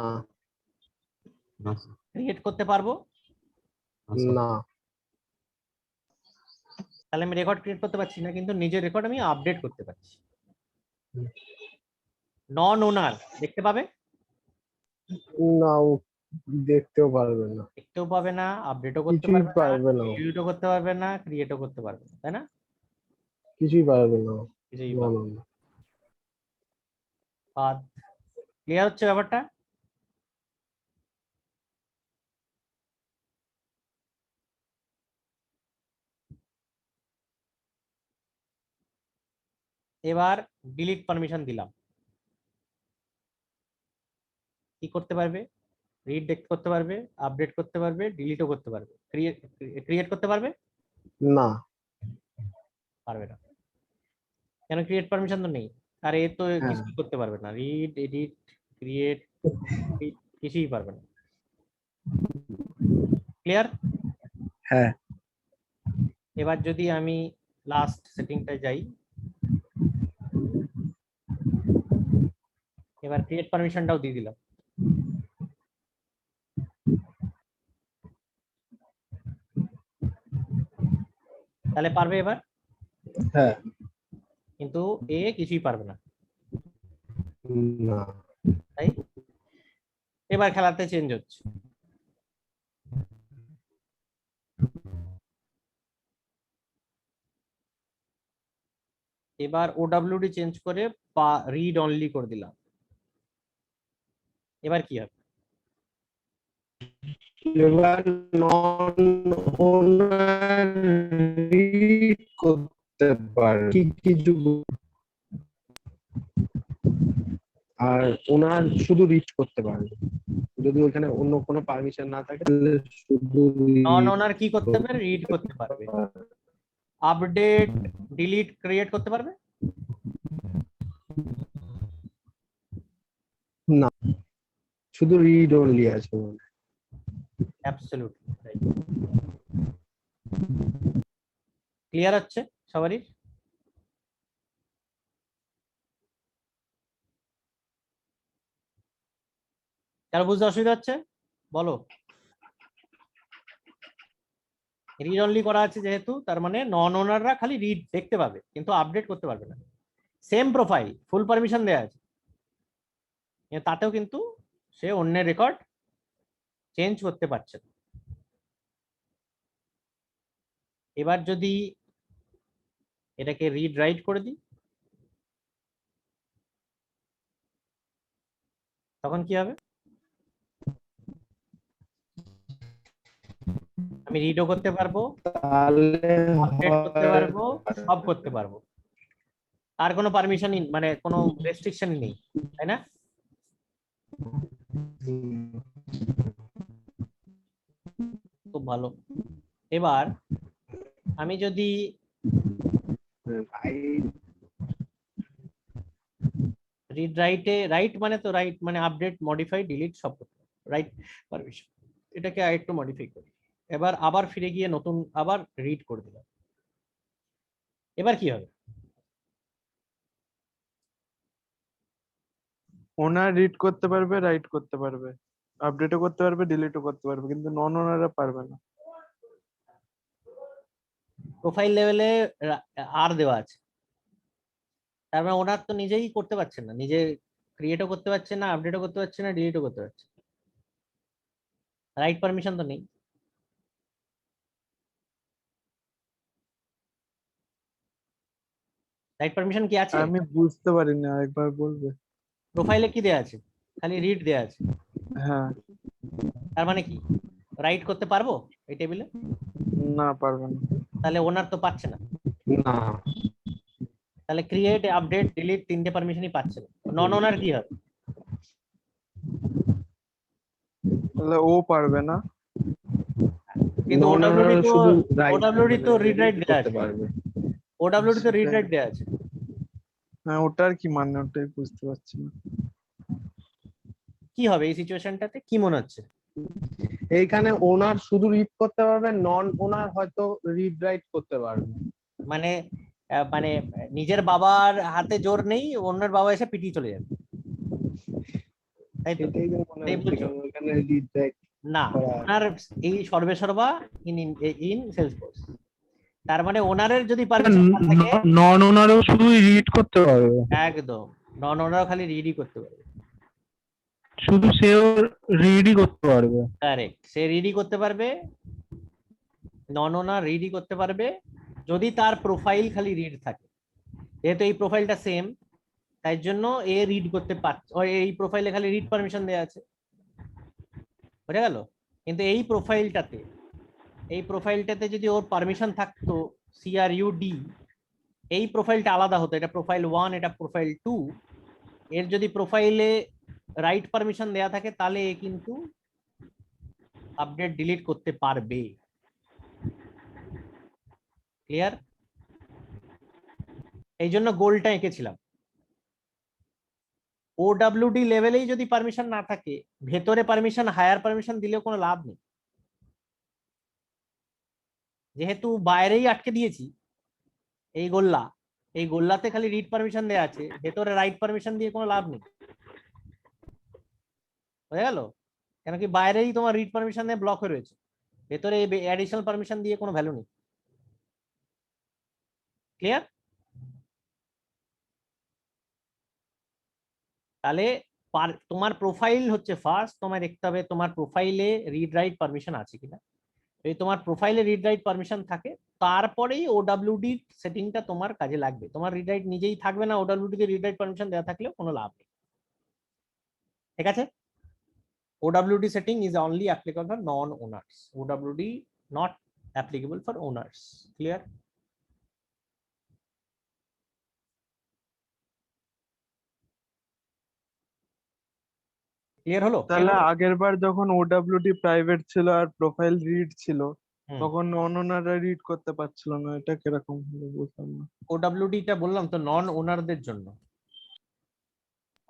ক্রিয়েট করতে পারবো। না তাহলে আমি রেকর্ড ক্রিয়েট করতে পারছি না, কিন্তু নিজের রেকর্ড আমি আপডেট করতে পারছি। নন ওনার দেখতে পাবে? না, ও দেখতেও পারবে না, দেখতেও পাবে না, আপডেটও করতে কিছুই পারবে না, পারবে না, ডিলিটও করতে পারবে না, ক্রিয়েটও করতে পারবে না, তাই না? কিছুই পারবে না। কিছুই না, পারবে না, না। না। ক্লিয়ার হচ্ছে ব্যাপারটা? এবার ডিলিট পারমিশন দিলাম, কি করতে পারবে? রিড দেখতে করতে পারবে, আপডেট করতে পারবে, ডিলিটও করতে পারবে, ক্রিয়েট করতে পারবে? না পারবে না। কেন? ক্রিয়েট পারমিশন তো নেই। আর এ তো হ্যাঁ। কিছুই করতে পারবে না, রিড, এডিট, ক্রিয়েট কিছুই পারবে না। ক্লিয়ার? হ্যাঁ এবার যদি আমি লাস্ট সেটিংটায় যাই, এবার ক্রিয়েট পারমিশনটাও দিয়ে দিলাম। তাহলে পারবে এবার? হ্যাঁ কিন্তু এ কিছুই পারবে না, না তাই? এবার খেলাতে চেঞ্জ হচ্ছে। এবার ওডব্লিউডি চেঞ্জ করে রিড অনলি করে দিলাম। এবার কি হবে? এবার নন ওনার রিড করতে পারে কিছু, আর ওনার শুধু রিড করতে পারে। যদি ওখানে অন্য কোনো পারমিশন না থাকে তাহলে শুধু নন ওনার কি করতে পারবে? রিড করতে পারবে, আপডেট, ডিলিট, ক্রিয়েট করতে পারবে? না, শুধু রিড অনলি আছে। Absolutely right. ক্লিয়ার হচ্ছে সবারই? কারো বুঝতে অসুবিধা হচ্ছে? বলো। রিড অনলি করা আছে যেহেতু, তার মানে নন ওনাররা খালি রিড দেখতে পাবে, কিন্তু আপডেট করতে পারবে না। সেম প্রোফাইল, ফুল পারমিশন দেওয়া আছে, তাতেও কিন্তু সে অন্যের রেকর্ড চেঞ্জ করতে পারছে না। এবার যদি এটাকে রিড রাইট করে দিই, তখন কি হবে? আমি রিডও করতে পারবো, তাহলে আপডেট করতে পারবো, সব করতে পারবো, আর কোনো পারমিশনই মানে কোনো রেস্ট্রিকশন নেই, তাই না? খুব ভালো। এবার আমি যদি রিড রাইটে রাইট মানে তো রাইট মানে আপডেট মডিফাই ডিলিট সব রাইট পারমিশন। এটাকে আরেকটু মডিফাই করি, এবার আবার ফিরে গিয়ে নতুন আবার রিড করে দিলাম। এবার কি হবে? ওনার রিড করতে পারবে, রাইট করতে পারবে, আপডেটও করতে পারবে, ডিলিটও করতে পারবে, কিন্তু নন ওনাররা পারবে না। প্রোফাইল লেভেলে আর দেওয়া আছে, তার মানে ওনার তো নিজেই করতে পারছেন না, নিজে ক্রিয়েটও করতে পারছে না, আপডেটও করতে পারছে না, ডিলিটও করতে পারছে, রাইট পারমিশন তো নেই। রাইট পারমিশন কি আছে? আমি বুঝতে পারিনি, আরেকবার বলবে? প্রোফাইলে কি দেয়া আছে? খালি রিড দেয়া আছে। হ্যাঁ। তার মানে কি রাইট করতে পারবো এই টেবিলে? না, পারবে না। তাহলে ওনার তো পাচ্ছে না। না, তাহলে ক্রিয়েট, আপডেট, ডিলিট তিনটে পারমিশনই পাচ্ছে না। নন ওনার কি হবে? তাহলে ও পারবে না। কিন্তু ওডব্লিউডি তো শুধু ওডব্লিউডি তো রিড রাইট দেয়া করতে আছে, পারবে। ওডব্লিউডি তো রিড রাইট দেয়া আছে। হ্যাঁ, ওটার কি মানে, ওটাই বুঝতে পারছি না। কি হবে এই সিচুয়েশনটাতে, কি মনে হচ্ছে? এইখানে ওনার শুধু রিড করতে পারবে, নন ওনার হয়তো রিড রাইট করতে পারবে। মানে মানে নিজের বাবার হাতে জোর নেই, অন্যের বাবা এসে পিটিয়ে চলে যাবে, তাই তো? এটাই তো মনে এই হচ্ছে, বলছো? কারণ ওখানে রিড রাইট না, করা ওনার এই সর্বে সর্বা ইন সেলসফোর্স, তার মানে ওনারের যদি পারমিশন না থাকে, নন ওনারও শুধু রিড করতে পারবে, একদম নন ওনার খালি রিডই করতে পারবে। শুধু সেও রিডই করতে পারবে। কারেক্ট, সে রিডই করতে পারবে, নন ওনার রিডই করতে পারবে যদি তার প্রোফাইল খালি রিড থাকে। যেহেতু এই প্রোফাইলটা সেম, তাই জন্য এ রিড করতে পারছে, এই প্রোফাইলে খালি রিড পারমিশন দেওয়া আছে, বুঝে গেল? কিন্তু এই প্রোফাইলটাতে যদি ওর পারমিশন থাকতো CRUD, এই প্রোফাইলটা আলাদা হতো, এটা প্রোফাইল 1, এটা প্রোফাইল 2। এর যদি প্রোফাইলে রাইট পারমিশন দেয়া থাকে তাহলে এ কিন্তু আপডেট ডিলিট করতে পারবে। ক্লিয়ার? এই জন্য গোলটা এঁকেছিলাম। OWD লেভেলেই যদি পারমিশন না থাকে, ভেতরে পারমিশন, হায়ার পারমিশন দিলেও কোনো লাভ নেই, যেহেতু বাইরেই আটকে দিয়েছি এই গোল্লাতে খালি রিড পারমিশন দেয়া আছে, ভেতরে রাইট পারমিশন দিয়ে কোনো লাভ নেই, হয়ে গেল? কেন কি বাইরেই তোমার রিড পারমিশন দিয়ে ব্লক হয়ে রয়েছে, ভেতরে অ্যাডিশনাল পারমিশন দিয়ে কোনো ভ্যালু নেই। ক্লিয়ার? তাহলে তোমার প্রোফাইল হচ্ছে ফার্স্ট, তোমায় দেখতে হবে তোমার প্রোফাইলে রিড রাইট পারমিশন আছে কিনা। যদি তোমার প্রোফাইলে রিড রাইট পারমিশন থাকে, তারপরেই OWD সেটিংটা তোমার কাজে লাগবে। তোমার রিড রাইট নিজেই থাকবে না, OWD কে রিড রাইট পারমিশন দেওয়া থাকলেও কোনো লাভ নেই। ঠিক আছে? OWD setting is only applicable for non-owners. OWD not applicable for owners. Clear? Clear হলো? তাহলে আগের বার যখন ওডব্লিউডি প্রাইভেট ছিল আর প্রোফাইল রিড ছিল, তখন নন ওনাররা রিড করতে পারছিল না, এটা কিরকম হলো বুঝলাম না। OWD টা বললাম তো নন ওনারদের জন্য।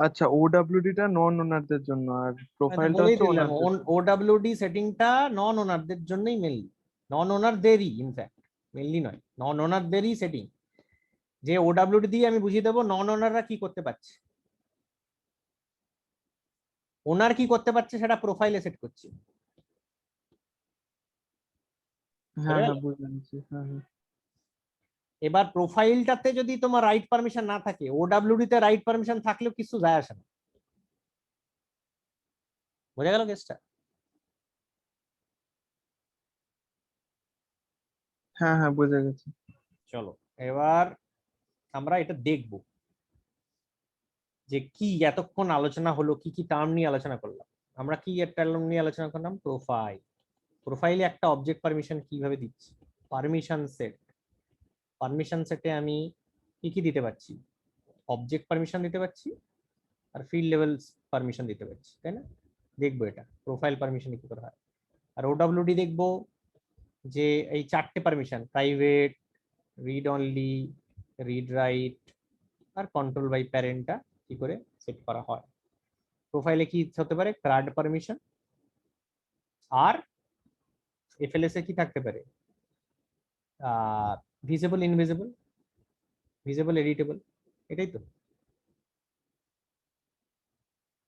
আচ্ছা, ওডব্লিউডি টা নন ওনারদের জন্য আর প্রোফাইলটা বলেই হচ্ছে দিলাম, ওনারদের। OWD সেটিংটা নন ওনারদের জন্যই মেনলি, নন ওনারদেরই ইনফ্যাক্ট, মেনলি নয়, নন ওনারদেরই সেটিং। যে OWD দিয়ে আমি বুঝিয়ে দেবো নন ওনাররা কি করতে পারছে, ওনার কি করতে পারছে সেটা প্রোফাইলে সেট করছি। হ্যাঁ হ্যাঁ, বুঝে নিচ্ছি। হ্যাঁ হ্যাঁ। এবার প্রোফাইলটাতে যদি তোমার রাইট পারমিশন না থাকে, OWD তে রাইট পারমিশন থাকলেও কিছু যায় আসে না। বোঝা গেল কেসটা? হ্যাঁ হ্যাঁ, বুঝে গেছি। চলো এবার আমরা এটা দেখব যে কি এতক্ষণ আলোচনা হলো, কি কি টার্ম নিয়ে আলোচনা করলাম। আমরা কি একটা টার্ম নিয়ে আলোচনা করলাম? প্রোফাইল। প্রোফাইলে একটা অবজেক্ট পারমিশন কিভাবে দিচ্ছি, পারমিশন সেট। পারমিশন সেটে আমি কি কি দিতে পারছি, অবজেক্ট পারমিশন দিতে পারছি আর ফিল্ড লেভেল পারমিশন দিতে পারছি, তাই না? দেখবো এটা প্রোফাইল পারমিশন কি করে হয়। আর OWD দেখবো যে এই চারটে permission, private, read only, read write আর কন্ট্রোল বাই প্যারেন্টটা কি করে সেট করা হয়। প্রোফাইলে কি হতে পারে, ক্রাড পারমিশন, আর এফএলএস এ কি থাকতে পারে, ভিজিবল ইনভিজিবল, ভিজিবল এডিটেবল, এটাই তো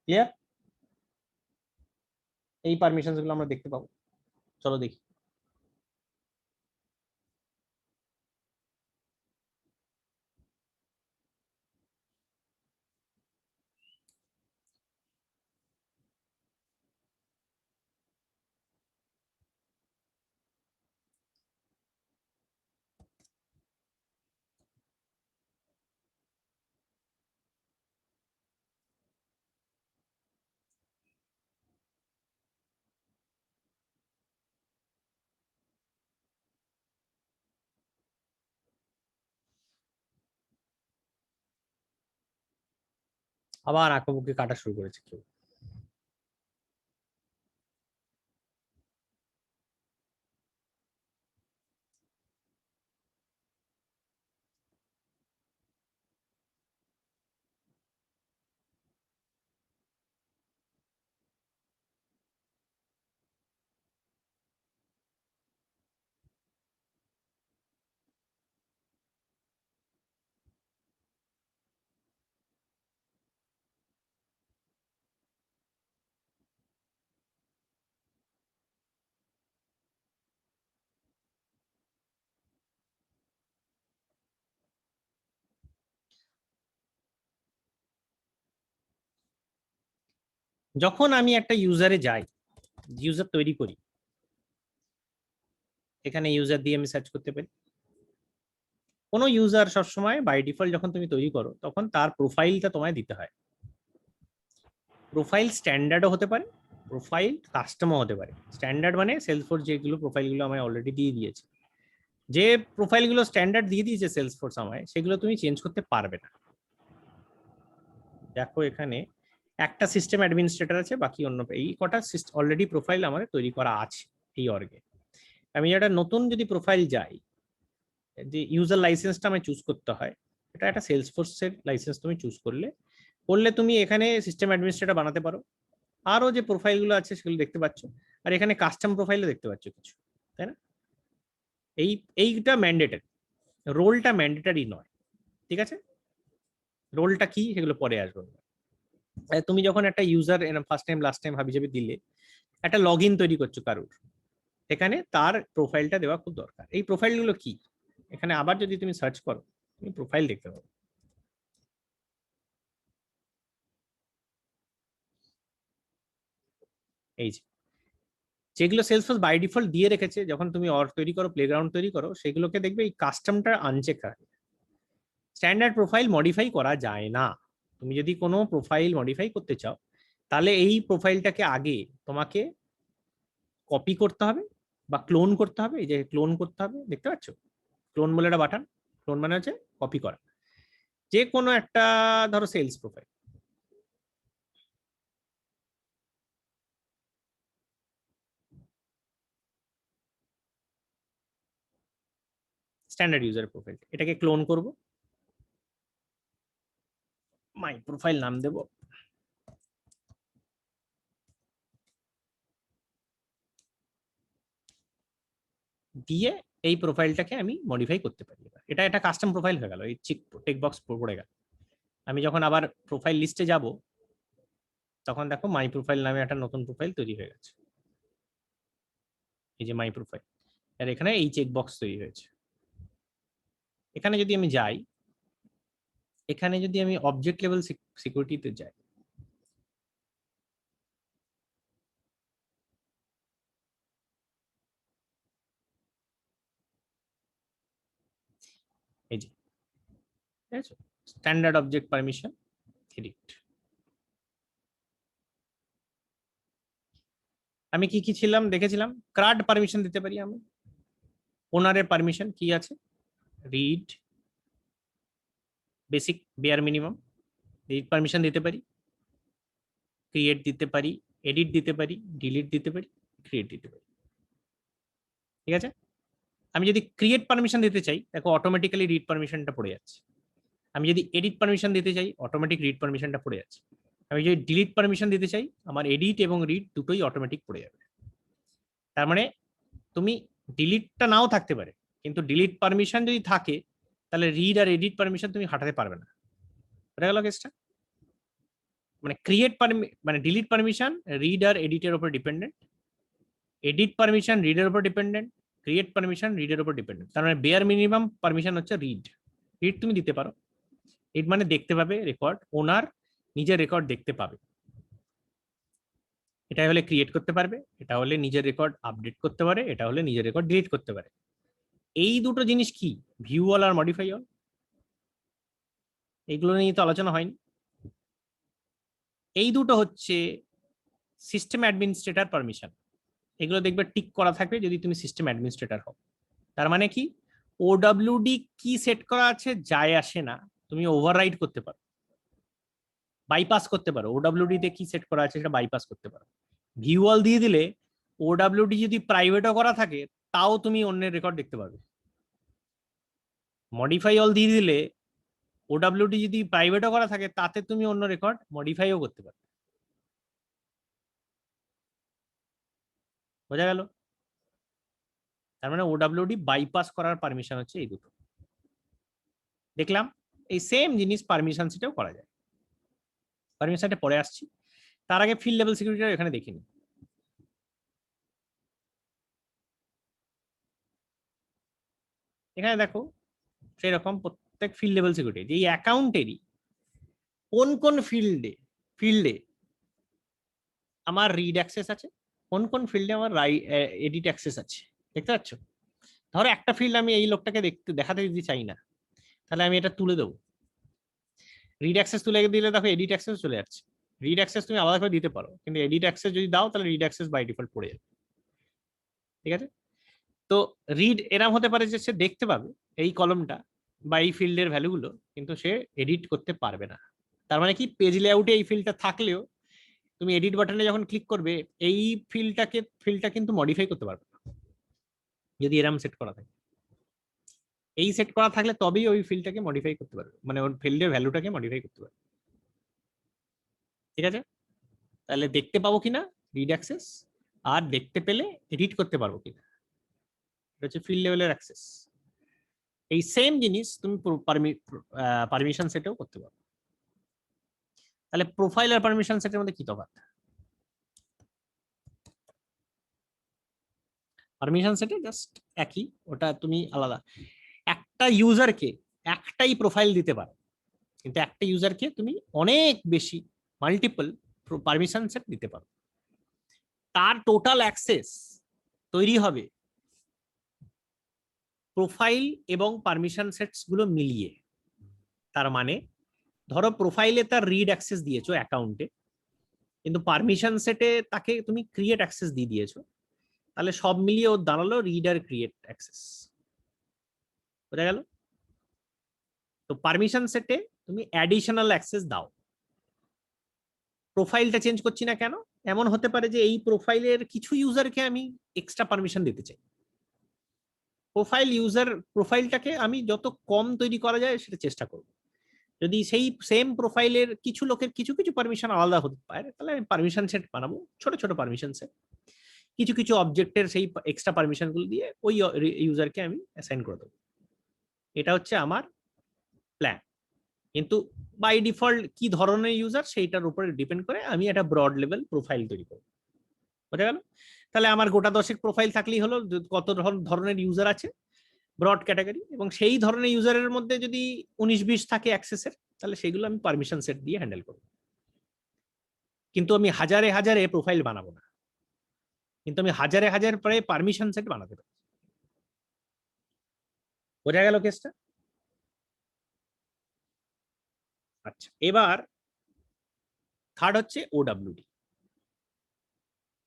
ক্লিয়ার। এই পারমিশনস গুলো আমরা দেখতে পাবো, চলো দেখি। আবার আঁকাবুকি কাটা শুরু করেছে কেউ। যখন আমি একটা ইউজারে যাই, ইউজার তৈরি করি, এখানে ইউজার দিয়ে আমি সার্চ করতে পারি। কোনো ইউজার সবসময় বাই ডিফল্ট যখন তুমি তৈরি করো তখন তার প্রোফাইলটা তোমায় দিতে হয়। প্রোফাইল স্ট্যান্ডার্ডও হতে পারে, প্রোফাইল কাস্টমও হতে পারে। স্ট্যান্ডার্ড মানে সেলসফোর্স যেগুলো প্রোফাইলগুলো আমায় অলরেডি দিয়ে দিয়েছে, যে প্রোফাইলগুলো স্ট্যান্ডার্ড দিয়ে দিয়েছে সেলসফোর্স আমায়, সেগুলো তুমি চেঞ্জ করতে পারবে না। দেখো এখানে একটা সিস্টেম অ্যাডমিনিস্ট্রেটর আছে, বাকি অন্য এই কটা অলরেডি প্রোফাইল আমাদের তৈরি করা আছে এই অর্গে। আমি একটা নতুন যদি প্রোফাইল যাই, যে ইউজার লাইসেন্সটা আমায় চুজ করতে হয়, এটা একটা সেলসফোর্সের লাইসেন্স তুমি চুজ করলে তুমি এখানে সিস্টেম অ্যাডমিনিস্ট্রেটর বানাতে পারো। আরো যে প্রোফাইলগুলো আছে সেগুলো দেখতে পাচ্ছ, আর এখানে কাস্টম প্রোফাইলও দেখতে পাচ্ছ কিছু, তাই না? এইটা ম্যান্ডেটরি, রোলটা ম্যান্ডেটরি নয়, ঠিক আছে? রোলটা কি সেগুলো পরে আসবে। তুমি যখন একটা user first time last time হাবিজাবি দিলে, একটা লগ ইন তৈরি করছো কারুর, এখানে তার প্রোফাইলটা দেওয়া খুব দরকার। এই প্রোফাইলগুলো কি, এখানে আবার যদি তুমি সার্চ করো তুমি প্রোফাইল দেখতে পাবো। এই যেগুলো সেলসফোর্স বাই ডিফল্ট দিয়ে রেখেছে, যখন তুমি অর তৈরি করো, প্লেগ্রাউন্ড তৈরি করো, সেগুলোকে দেখবে এই কাস্টমটা আনচেক রাখবে। স্ট্যান্ডার্ড প্রোফাইল মডিফাই করা যায় না। তুমি যদি কোনো প্রোফাইল মডিফাই করতে চাও, তাহলে এই প্রোফাইলটাকে আগে তোমাকে কপি করতে হবে বা ক্লোন করতে হবে। এই যে ক্লোন করতে হবে, দেখতে পাচ্ছ ক্লোন বলে একটা বাটন, ক্লোন মানে হচ্ছে কপি করা। যে কোনো একটা ধরো sales profile, standard user profile, এটাকে ক্লোন করব, মাই প্রোফাইল নাম দেব, দিয়ে এই প্রোফাইলটাকে আমি মডিফাই করতে পারি। এটা একটা কাস্টম প্রোফাইল হয়ে গেল, এই টেক বক্স পড়ে গেল। আমি যখন আবার প্রোফাইল লিস্টে যাব, তখন দেখো মাই প্রোফাইল নামে একটা নতুন প্রোফাইল তৈরি হয়ে গেছে। এই যে মাই প্রোফাইল, আর এখানে এই চেক বক্স তৈরি হয়েছে। এখানে যদি আমি যাই, এখানে যদি আমি অবজেক্ট লেভেল সিকিউরিটিতে যাই, এই যে ঠিক আছে, স্ট্যান্ডার্ড অবজেক্ট পারমিশন এডিট। আমি কি কি ছিলাম দেখেছিলাম, ক্রাড পারমিশন দিতে পারি আমি। ওনারের পারমিশন কি আছে, read basic bear minimum read permission দিতে পারি, ক্রিয়েট দিতে পারি, এডিট দিতে পারি, ডিলিট দিতে পারি, ক্রিয়েট দিতে পারি, ঠিক আছে? আমি যদি ক্রিয়েট পারমিশন দিতে চাই, দেখো অটোমেটিক্যালি রিড পারমিশনটা পড়ে যাচ্ছে। আমি যদি এডিট পারমিশন দিতে চাই, অটোমেটিক রিড পারমিশনটা পড়ে যাচ্ছে। আমি যদি ডিলিট পারমিশন দিতে চাই, আমার এডিট এবং রিড দুটোই অটোমেটিক পড়ে যাবে। তার মানে তুমি ডিলিটটা নাও থাকতে পারে, কিন্তু ডিলিট পারমিশন যদি থাকে তাহলে রিড আর এডিট পারমিশন তুমি হাঁটাতে পারবে না। বুঝা গেল কেসটা? মানে ক্রিয়েট মানে ডিলিট পারমিশন রিড আর এডিটের উপর ডিপেন্ডেন্ট, এডিট পারমিশন রিডের উপর ডিপেন্ডেন্ট, ক্রিয়েট পারমিশন রিডের উপর ডিপেন্ডেন্ট। তার মানে বেয়ার মিনিমাম পারমিশন হচ্ছে রিড। রিড তুমি দিতে পারো, রিড মানে দেখতে পাবে রেকর্ড, ওনার নিজের রেকর্ড দেখতে পাবে। এটা হলে ক্রিয়েট করতে পারবে, এটা হলে নিজের রেকর্ড আপডেট করতে পারে, এটা হলে নিজের রেকর্ড ডিলিট করতে পারে। এই দুটো জিনিস কি? ভিউ অল আর মডিফাই অল। এগুলো নিয়ে তো আলোচনা হয়নি। এই দুটো হচ্ছে সিস্টেম অ্যাডমিনিস্ট্রেটর পারমিশন। এগুলো দেখবে টিক করা থাকবে যদি তুমি সিস্টেম অ্যাডমিনিস্ট্রেটর হও। তার মানে কি, ওডব্লিউডি কি সেট করা আছে যায় আসে না, তুমি ওভাররাইড করতে পারো, বাইপাস করতে পারো। ওডব্লিউডি তে কি সেট করা আছে সেটা বাইপাস করতে পারো। ভিউ অল দিয়ে দিলে ওডব্লিউডি যদি প্রাইভেটও করা থাকে তাও তুমি অন্যের রেকর্ড দেখতে পাবে। মডিফাই অল দিয়ে দিলে ওডব্লিউডি যদি প্রাইভেটও করা থাকে তাতে তুমি অন্য রেকর্ড মডিফাইও করতে পারবে। বোঝা গেল? তার মানে ওডব্লিউডি বাইপাস করার পারমিশন হচ্ছে এই দুটো। দেখলাম এই সেম জিনিস পারমিশন সেটেও করা যায়। পারমিশন সেটে পরে আসছি, তার আগে ফিল্ড লেভেল সিকিউরিটি এখানে দেখিনি। এখানে দেখো সেরকম প্রত্যেক ফিল্ড লেভেল সিকিউরিটি যে অ্যাকাউন্টেরই কোন কোন ফিল্ডে আমার রিড অ্যাক্সেস আছে, কোন কোন ফিল্ডে আমার এডিট অ্যাক্সেস আছে। দেখতে পাচ্ছ? ধরো একটা ফিল্ড আমি এই লোকটাকে দেখাতে দিতে চাই না, তাহলে আমি এটা তুলে দেবো। রিড অ্যাক্সেস তুলে দিলে দেখো এডিট অ্যাক্সেস চলে যাচ্ছে। রিড অ্যাক্সেস তুমি আলাদা করে দিতে পারো, কিন্তু এডিট অ্যাক্সেস যদি দাও তাহলে রিড অ্যাক্সেস বাই ডিফল্ট পড়ে যাবে। ঠিক আছে? তো রিড এরম হতে পারে যে সে দেখতে পাবে এই কলমটা বা এই ফিল্ডের ভ্যালুগুলো, কিন্তু সে এডিট করতে পারবে না। তার মানে কি, পেজ লেআউটে এই ফিল্ডটা থাকলেও তুমি এডিট বাটনে যখন ক্লিক করবে এই ফিল্ডটা কিন্তু মডিফাই করতে পারবে না, যদি এরম সেট করা থাকে। এই সেট করা থাকলে তবেই ওই ফিল্ডটাকে মডিফাই করতে পারবে, মানে ওর ফিল্ডের ভ্যালুটাকে মডিফাই করতে পারবে। ঠিক আছে? তাহলে দেখতে পাবো কিনা রিড অ্যাক্সেস, আর দেখতে পেলে এডিট করতে পারবো কিনা, এটা হচ্ছে ফিল্ড লেভেলের অ্যাক্সেস। এই সেম জিনিস তুমি পারমিশন সেটেও করতে পারো। তাহলে প্রোফাইল আর পারমিশন সেটের মধ্যে কি তফাৎ? পারমিশন সেটে জাস্ট একই, ওটা তুমি আলাদা। একটা ইউজারকে একটাই প্রোফাইল দিতে পারো, কিন্তু একটা ইউজারকে তুমি অনেক বেশি মাল্টিপল পারমিশন সেট দিতে পারো। তার টোটাল অ্যাক্সেস তৈরি হবে প্রোফাইল এবং পারমিশন সেটস গুলো মিলিয়ে। তার মানে ধরো প্রোফাইলে তার রিড অ্যাক্সেস দিয়েছো অ্যাকাউন্টে, কিন্তু পারমিশন সেটে তাকে তুমি ক্রিয়েট অ্যাক্সেস দিয়ে দিয়েছো, তাহলে সব মিলিয়ে ওর দাঁড়ালো রিড আর ক্রিয়েট অ্যাক্সেস। বোঝা গেল? তো পারমিশন সেটে তুমি অ্যাডিশনাল অ্যাক্সেস দাও। প্রোফাইলটা চেঞ্জ করছি না কেন? এমন হতে পারে যে এই প্রোফাইলের কিছু ইউজারকে আমি এক্সট্রা পারমিশন দিতে চাই। প্রোফাইলটাকে আমি যত কম তৈরি করা যায় সেটা চেষ্টা করব। যদি সেই সেম প্রোফাইলের কিছু লোকের কিছু কিছু পারমিশন আলাদা হতে পারে, তাহলে আমি পারমিশন সেট বানাবো, ছোট ছোট পারমিশন সেট, কিছু কিছু অবজেক্টের সেই এক্সট্রা পারমিশন গুলো দিয়ে ওই ইউজারকে আমি অ্যাসাইন করে দেবো। এটা হচ্ছে আমার প্ল্যান। কিন্তু বাই ডিফল্ট কি ধরনের ইউজার সেইটার উপরে ডিপেন্ড করে আমি একটা ব্রড লেভেল প্রোফাইল তৈরি করব। বোঝা গেল? তাহলে আমার গোটা 10 প্রোফাইল থাকলেই হলো কত ধরনের ইউজার আছে, ব্রড ক্যাটাগরি, এবং সেই ধরনের ইউজারের মধ্যে যদি 19-20 থাকে অ্যাক্সেসের, তাহলে সেগুলো আমি পারমিশন সেট দিয়ে হ্যান্ডেল করব। কিন্তু আমি হাজারে হাজারে প্রোফাইল বানাবো না, কিন্তু আমি হাজারে হাজার পরে পারমিশন সেট বানাতে পারি। বোঝা গেল কেসটা? আচ্ছা, এবার থার্ড হচ্ছে ওডব্লিউডি।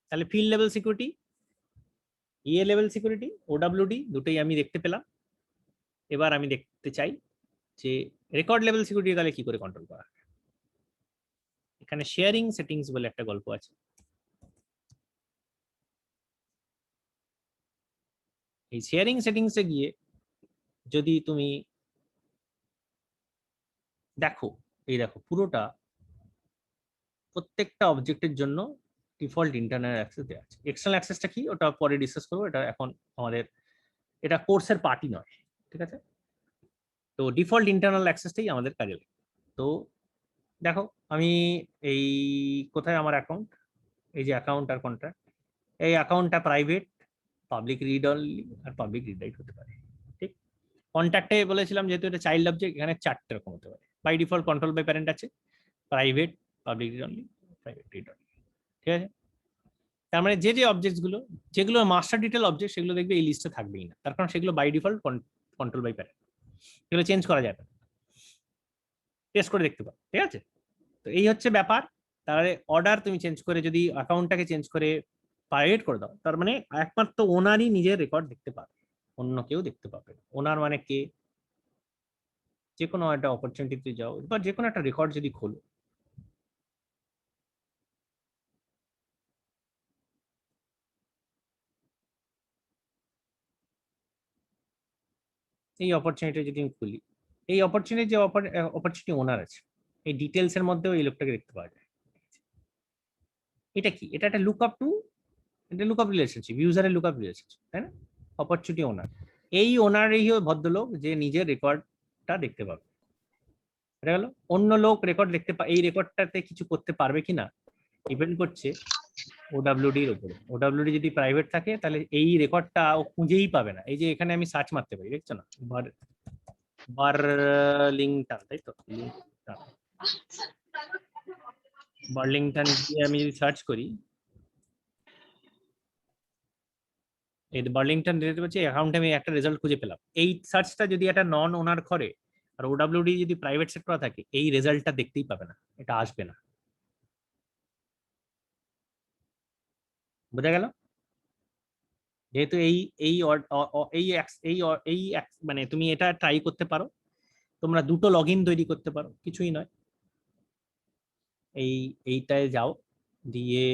তাহলে ফিল্ড লেভেল সিকিউরিটি, ইএ লেভেল সিকিউরিটি, ওডব্লিউডি দুটোই আমি দেখতে পেলাম। এবার আমি দেখতে চাই যে রেকর্ড লেভেল সিকিউরিটি তাহলে কি করে কন্ট্রোল করা হয়। এখানে শেয়ারিং সেটিংস বলে একটা গল্প আছে। এই শেয়ারিং সেটিংসে গিয়ে যদি তুমি দেখো, এই দেখো পুরোটা প্রত্যেকটা অবজেক্টের জন্য ডিফল্ট ইন্টারনাল অ্যাক্সেস দেওয়া আছে। এক্সটার্নাল অ্যাক্সেসটা কি ওটা পরে ডিসকাস করবো, এটা এখন আমাদের এটা কোর্সের পার্টই নয়, ঠিক আছে? তো ডিফল্ট ইন্টারনাল অ্যাক্সেসটাই আমাদের কাজে লাগে। তো দেখো আমি এই কোথায় আমার অ্যাকাউন্ট, এই যে অ্যাকাউন্ট আর কন্ট্রাক্ট, এই অ্যাকাউন্টটা প্রাইভেট, পাবলিক রিড অনলি আর পাবলিক রিড রাইট হতে পারে, ঠিক? কন্ট্যাক্টে বলেছিলাম যেহেতু এটা চাইল্ড অবজেক্ট, এখানে 4টে রকম হতে পারে। By default control by parent আছে, private, public read only, private read only, ঠিক আছে? তার মানে যে যে অবজেক্টস গুলো যেগুলো মাস্টার ডিটেল অবজেক্ট সেগুলো দেখবে এই লিস্টে থাকবেই না, তার কারণ সেগুলো by default control by parent, সেগুলো চেঞ্জ করা যাবে না, টেস্ট করে দেখতে পারো, ঠিক আছে? তো এই হচ্ছে ব্যাপার। তাহলে অর্ডার তুমি চেঞ্জ করে যদি অ্যাকাউন্টটাকে চেঞ্জ করে প্রাইভেট করে দাও, তার মানে একমাত্র ওনারই নিজের রেকর্ড দেখতে পাবে, অন্য কেউ দেখতে পাবে না। ওনার মানে কে? যে কোনো একটা অপরচুনিটিতে যাও বা যে কোনো একটা রেকর্ড যদি খোলো, এই অপরচুনিটি যদি আমি খুলি, এই অপরচুনিটি যে অপরচুনিটি ওনার আছে, এই ডিটেলস এর মধ্যেও এই লোকটাকে দেখতে পাওয়া যায়। এটা কি? এটা একটা লুক আপ টু, এটা লুক আপ রিলেশনশিপ, ইউজারের লুক আপ রিলেশনশিপ, তাই না? অপরচুনিটি ওনার, এই ওনারই ভদ্রলোক যে নিজের রেকর্ডটা দেখতে পাবে। এটা গেল। অন্য লোক রেকর্ড দেখতে এই রেকর্ডটাতে কিছু করতে পারবে কিনা ডিপেন্ড করছে ওডব্লিউডি এর উপরে। ওডব্লিউডি যদি প্রাইভেট থাকে তাহলে এই রেকর্ডটা ও খুঁজেই পাবে না। এই যে এখানে আমি সার্চ মারতে পারি, দেখছো না, বার্লিংটন, তাই তো, বার্লিংটন দিয়ে আমি যদি সার্চ করি, এই বার্লিংটন দেখতে পাচ্ছি অ্যাকাউন্টে আমি একটা রেজাল্ট খুঁজে পেলাম। এই সার্চটা যদি একটা নন ওনার করে আর ওডব্লিউডি যদি প্রাইভেট সেট করা থাকে, এই রেজাল্টটা দেখতেই পাবে না, এটা আসবে না। বোঝা গেল? যেহেতু এই এই এই এই মানে তুমি এটা ট্রাই করতে পারো, তোমরা দুটো লগ ইন তৈরি করতে পারো, কিছুই নয়। এইটায় যাও, দিয়ে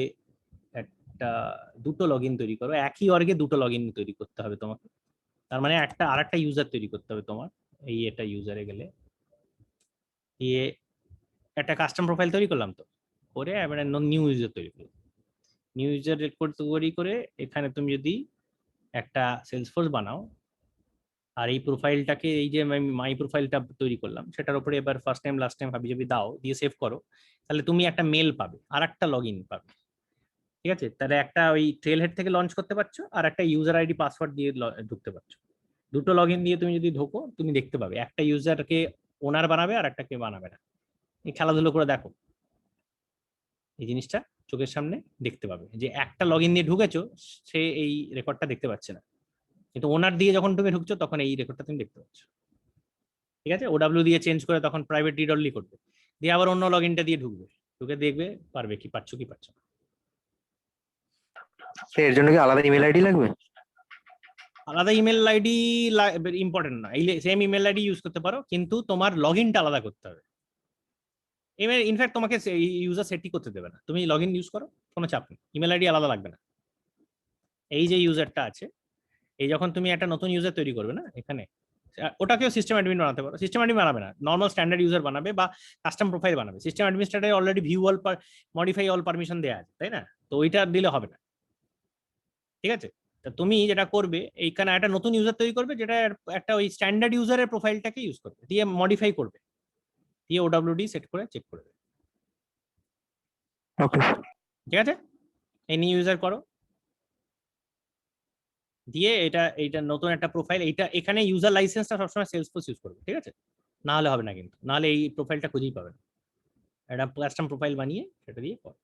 একটা দুটো লগ ইন তৈরি করো, একই অর্গে দুটো লগ ইন তৈরি করতে হবে তোমাকে। তার মানে একটা আর একটা ইউজার তৈরি করতে হবে তোমার। এই এটা ইউজারে গেলে দিয়ে একটা কাস্টম প্রোফাইল তৈরি করলাম, তো করে এবারে নিউ ইউজার তৈরি করলাম। নিউ ইউজার তৈরি করে এখানে তুমি যদি একটা সেলসফোর্স বানাও, আর এই প্রোফাইলটাকে, এই যে মাই প্রোফাইলটা তৈরি করলাম সেটার উপরে এবার ফার্স্ট টাইম লাস্ট টাইম হাবিজাবি দাও, দিয়ে সেভ করো, তাহলে তুমি একটা মেল পাবে আর একটা লগ ইন পাবে, ঠিক আছে? তাহলে একটা ওই ট্রেল হেড থেকে লঞ্চ করতে পারছো, আর একটা ইউজার আইডি পাসওয়ার্ড দিয়ে ঢুকতে পারছো। দুটো লগ ইন দিয়ে তুমি যদি ঢোকো, তুমি দেখতে পাবে একটা ইউজারকে ওনার বানাবে আর একটা কে বানাবে না। এই খেলাধুলো করে দেখো, এই জিনিসটা চোখের সামনে দেখতে পাবে যে একটা লগ ইন দিয়ে ঢুকেছো, সে এই রেকর্ডটা দেখতে পাচ্ছে না, কিন্তু ওনার দিয়ে যখন তুমি ঢুকছো তখন এই রেকর্ডটা তুমি দেখতে পাচ্ছ, ঠিক আছে? ওডব্লিউ দিয়ে চেঞ্জ করে তখন প্রাইভেট রিড অনলি করবে, দিয়ে আবার অন্য লগ ইনটা দিয়ে ঢুকবে, ঢুকে দেখবে পারবে কি পারছো কি পারছো না। এর জন্য কি আলাদা ইমেল আইডি লাগবে? আলাদা ইমেল আইডি ইম্পর্টেন্ট না, সেম ইমেল আইডি ইউজ করতে পারো, কিন্তু তোমার লগ ইনটা আলাদা করতে হবে। ইমেল ইনফ্যাক্ট তোমাকে ইউজার সেটই করতে দেবে না, তুমি লগ ইন ইউজ করো, কোনো চাপ নেই, ইমেল আইডি আলাদা লাগবে না। এই যে ইউজারটা আছে, এই যখন তুমি একটা নতুন ইউজার তৈরি করবে না এখানে, ওটাকেও সিস্টেম অ্যাডমিন বানাতে পারো। সিস্টেম অ্যাডমিন বানাবে না, নর্মাল স্ট্যান্ডার্ড ইউজার বানাবে বা কাস্টম প্রোফাইল বানাবে। সিস্টেম অ্যাডমিনিস্ট্রেটরে already view all modify all permission দেওয়া আছে, তাই না? তো ওইটা দিলে হবে না, ঠিক আছে? তা তুমি যেটা করবে, এইখানে একটা নতুন ইউজার তৈরি করবে, যেটা একটা ওই স্ট্যান্ডার্ড ইউজারের প্রোফাইলটাকে ইউজ করবে, দিয়ে মডিফাই করবে, দিয়ে ওডব্লিউডি সেট করে চেক করবে, ওকে, ঠিক আছে? এই নিউ ইউজার করো, দিয়ে এইটা নতুন একটা প্রোফাইল, এইটা এখানে ইউজার লাইসেন্সটা সবসময় সেলসফোর্স ইউজ করবে, ঠিক আছে? না হলে হবে না, কিন্তু না হলে এই প্রোফাইলটা খুঁজেই পাবে না। একটা কাস্টম প্রোফাইল বানিয়ে সেটা দিয়ে করো,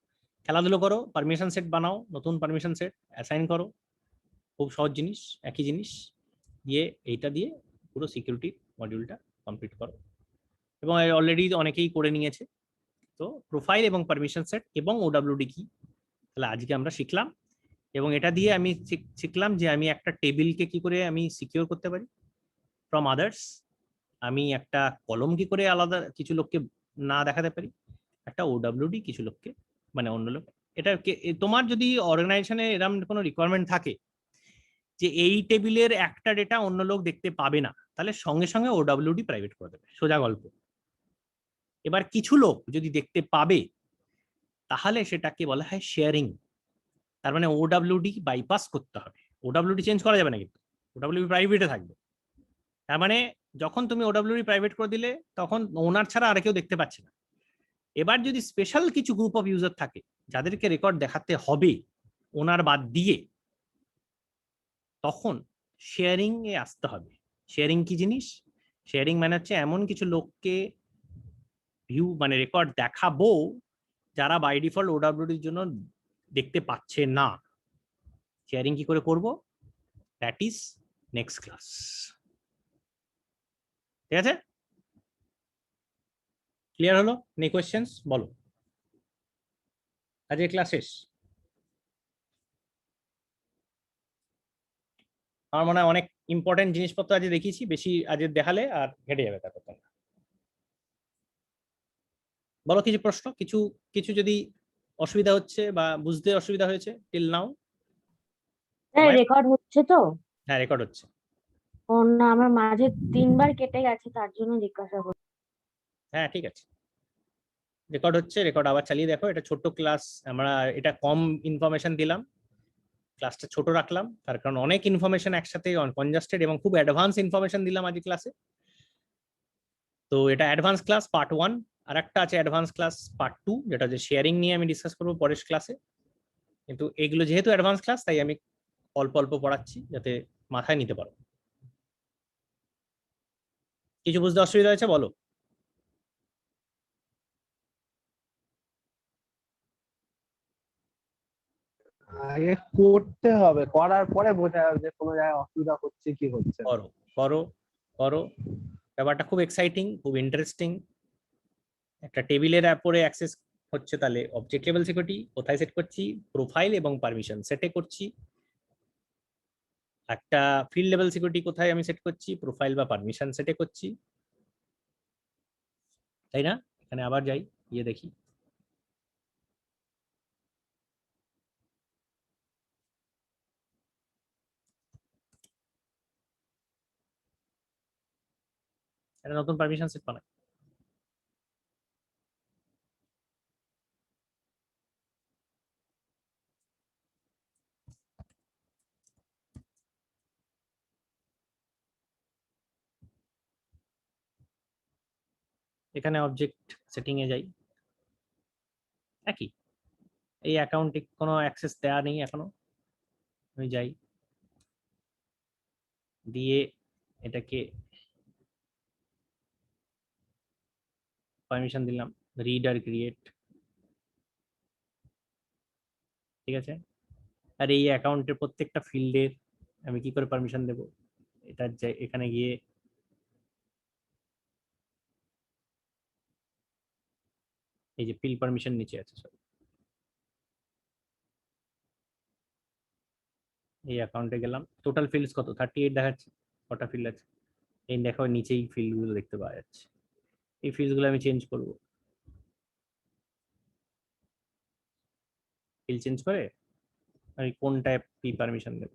খেলাধুলো করো, পারমিশন সেট বানাও, নতুন পারমিশন সেট অ্যাসাইন করো, খুব সহজ জিনিস, একই জিনিস দিয়ে এইটা দিয়ে পুরো সিকিউরিটি মডিউলটা কমপ্লিট করো। এবং অলরেডি অনেকেই করে নিয়েছে। তো প্রোফাইল এবং পারমিশন সেট এবং ওডব্লিউডি কি, তাহলে আজকে আমরা শিখলাম। এবং এটা দিয়ে আমি শিখলাম যে আমি একটা টেবিলকে কি করে আমি সিকিউর করতে পারি ফ্রম আদার্স, আমি একটা কলম কি করে আলাদা কিছু লোককে না দেখাতে পারি, একটা ওডব্লিউডি কিছু লোককে, মানে অন্য লোক। এটা তোমার যদি অর্গানাইজেশনে এরকম কোনো রিকোয়ারমেন্ট থাকে যে এই টেবিলের একটা ডেটা অন্য লোক দেখতে পাবে না, তাহলে সঙ্গে সঙ্গে ওডব্লিউডি প্রাইভেট করে দেবে, সোজা গল্প। এবার কিছু লোক যদি দেখতে পাবে তাহলে সেটাকে বলা হয় শেয়ারিং। তার মানে ওডব্লিউডি বাইপাস করতে হবে, ওডব্লিউডি চেঞ্জ করা যাবে না, কিন্তু ওডব্লিউডি প্রাইভেটে থাকবে। তার মানে যখন তুমি ওডব্লিউডি প্রাইভেট করে দিলে তখন ওনার ছাড়া আর কেউ দেখতে পাচ্ছে না। এবার যদি স্পেশাল কিছু গ্রুপ অফ ইউজার থাকে যাদেরকে রেকর্ড দেখাতে হবে ওনার বাদ দিয়ে, তখন শেয়ারিং এ আসতে হবে। শেয়ারিং কি জিনিস? শেয়ারিং মানে হচ্ছে এমন কিছু লোককে ভিউ মানে রেকর্ড দেখাবো যারা বাই ডিফল্ট ওডব্লিউডির জন্য দেখতে পাচ্ছে না। শেয়ারিং কি করে করব? That is next class. ঠিক আছে, ক্লিয়ার হলো? নে কোয়েশ্চেন্স বলো। আজকে ক্লাস শেষ। আমার মনে হয় অনেক ইম্পর্টেন্ট জিনিসপত্র আজ দেখিয়েছি, বেশি আজ দেখালে আর ঘেটে যাবে তারপর তোমরা। বলো কিছু প্রশ্ন, কিছু কিছু যদি অসুবিধা হচ্ছে বা বুঝতে অসুবিধা হয়েছে টিল নাও। রেকর্ড হচ্ছে তো? হ্যাঁ রেকর্ড হচ্ছে। ও না, আমার মাঝে 3বার কেটে গেছে, তার জন্য জিজ্ঞাসা করছি। হ্যাঁ ঠিক আছে, রেকর্ড হচ্ছে, রেকর্ড আবার চালিয়ে দেখো। এটা ছোট ক্লাস, আমরা এটা কম ইনফরমেশন দিলাম, ক্লাসটা ছোট রাখলাম তার কারণ অনেক ইনফরমেশন একসাথে কনজাস্টেড এবং খুব অ্যাডভান্স ইনফরমেশন দিলাম আজ ক্লাসে। তো এটা অ্যাডভান্স ক্লাস পার্ট 1, আর একটা আছে অ্যাডভান্স ক্লাস পার্ট 2 যেটা যে শেয়ারিং নিয়ে আমি ডিসকাস করবো পরের ক্লাসে। কিন্তু এগুলো যেহেতু অ্যাডভান্স ক্লাস তাই আমি অল্প অল্প পড়াচ্ছি যাতে মাথায় নিতে পারো। কিছু বুঝতে অসুবিধা হয়েছে বলো। আগে করতে হবে, করার পরে বোঝা যাবে যে কোনো জায়গায় অসুবিধা হচ্ছে কি হচ্ছে না। করো করো করো, ব্যাপারটা খুব এক্সাইটিং, খুব ইন্টারেস্টিং। একটা টেবিলের উপরে অ্যাক্সেস হচ্ছে, তাহলে অবজেক্ট লেভেল সিকিউরিটি কোথায় সেট করছি? প্রোফাইল এবং পারমিশন সেটে করছি। একটা ফিল্ড লেভেল সিকিউরিটি কোথায় আমি সেট করছি? প্রোফাইল বা পারমিশন সেটে করছি, তাই না? এখানে আবার যাই, গিয়ে দেখি। একটা নতুন পারমিশন সেট বানাই। এখানে অবজেক্ট সেটিং এ যাই, একই এই অ্যাকাউন্টে কোনো অ্যাক্সেস দেওয়া নেই এখনো, আমি যাই দিয়ে এটাকে পারমিশন দিলাম রিড আর ক্রিয়েট, ঠিক আছে। আর এই অ্যাকাউন্টের প্রত্যেকটা ফিল্ডের আমি কি করে পারমিশন দেব? এটা এখানে গিয়ে এই যে ফিল্ড পারমিশন নিচে আছে সব, এই অ্যাকাউন্টে গেলাম, টোটাল ফিল্ডস কত? 38 দেখাচ্ছে। কটা ফিল্ড আছে? এই দেখো নিচেই ফিল্ডগুলো দেখতে পাওয়া যাচ্ছে। এই ফিল্ডগুলো আমি চেঞ্জ করব, ফিল্ড চেঞ্জ করে আমি কোনটায় কি পারমিশন দেব।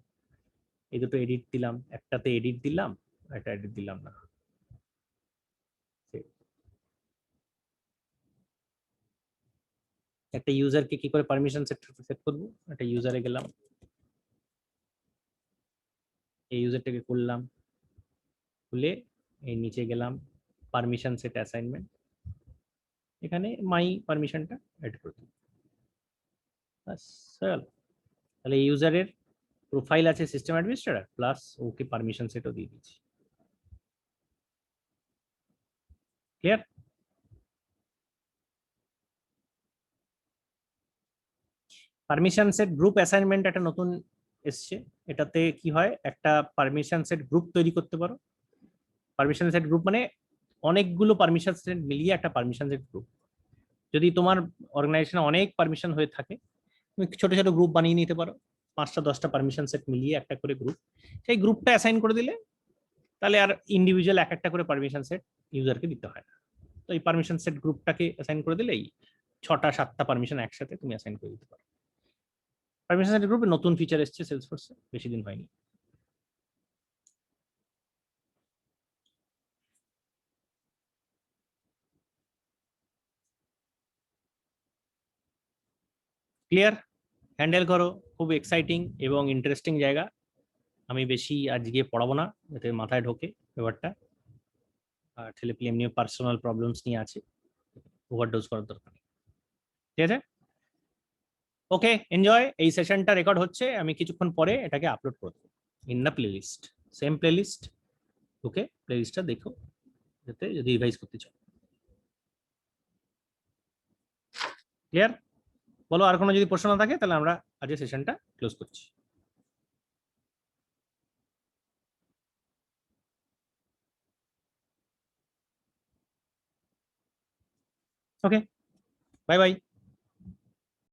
এই দুটো এডিট দিলাম, একটাতে এডিট দিলাম, একটা এডিট দিলাম না। একটা ইউজারকে কি করে পারমিশন সেট করব? একটা ইউজারে গেলাম, এই ইউজারটাকে খুললাম, খুলে এই নিচে গেলাম পারমিশন সেট অ্যাসাইনমেন্ট, এখানে মাই পারমিশনটা এড করে দিই। তাহলে ইউজারের প্রোফাইল আছে system administrator plus okay permission সেটও দিয়ে দিচ্ছি। Clear? Permission set group assignment একটা নতুন এসছে, এটাতে কি হয় একটা পারমিশন সেট গ্রুপ তৈরি করতে পারো। পারমিশন সেট গ্রুপ মানে অনেকগুলো পারমিশন সেট মিলিয়ে একটা পারমিশন সেট গ্রুপ। যদি তোমার অর্গানাইজেশনে অনেক পারমিশন হয়ে থাকে তুমি ছোট ছোট গ্রুপ বানিয়ে নিতে পারো, 5টা 10টা পারমিশন সেট মিলিয়ে একটা করে গ্রুপ। সেই গ্রুপটা অ্যাসাইন করে দিলে তাহলে আর ইন্ডিভিজুয়াল এক একটা করে পারমিশন সেট ইউজারকে দিতে হয় না। তো এই পারমিশন সেট গ্রুপটাকে অ্যাসাইন করে দিলেই 6টা 7টা পারমিশন একসাথে তুমি অ্যাসাইন করে দিতে পারো। পারমিশন সেট গ্রুপে নতুন ফিচার এসেছে সেলসফোর্সে, বেশি দিন হয়নি। ক্লিয়ার? হ্যান্ডেল করো, খুব এক্সাইটিং এবং ইন্টারেস্টিং জায়গা। আমি বেশি আজকে পড়াবো না, যাতে মাথায় ঢোকে ব্যাপারটা। আর ছেলেপিলে এমনিও পার্সোনাল প্রবলেমস নিয়ে আছে, ওভারডোজ করার দরকার নেই। ঠিক আছে, ওকে, এনজয়। এই সেশনটা রেকর্ড হচ্ছে, আমি কিছুক্ষণ পরে এটাকে আপলোড করে দেবো in the playlist, same playlist. Okay, প্লেলিস্টটা দেখো যাতে যদি রিভাইজ করতে চাও। ক্লিয়ার? বলো, আর কোনো যদি প্রশ্ন না থাকে তাহলে আমরা আজকে সেশনটা ক্লোজ করছি। ওকে, বাই বাই।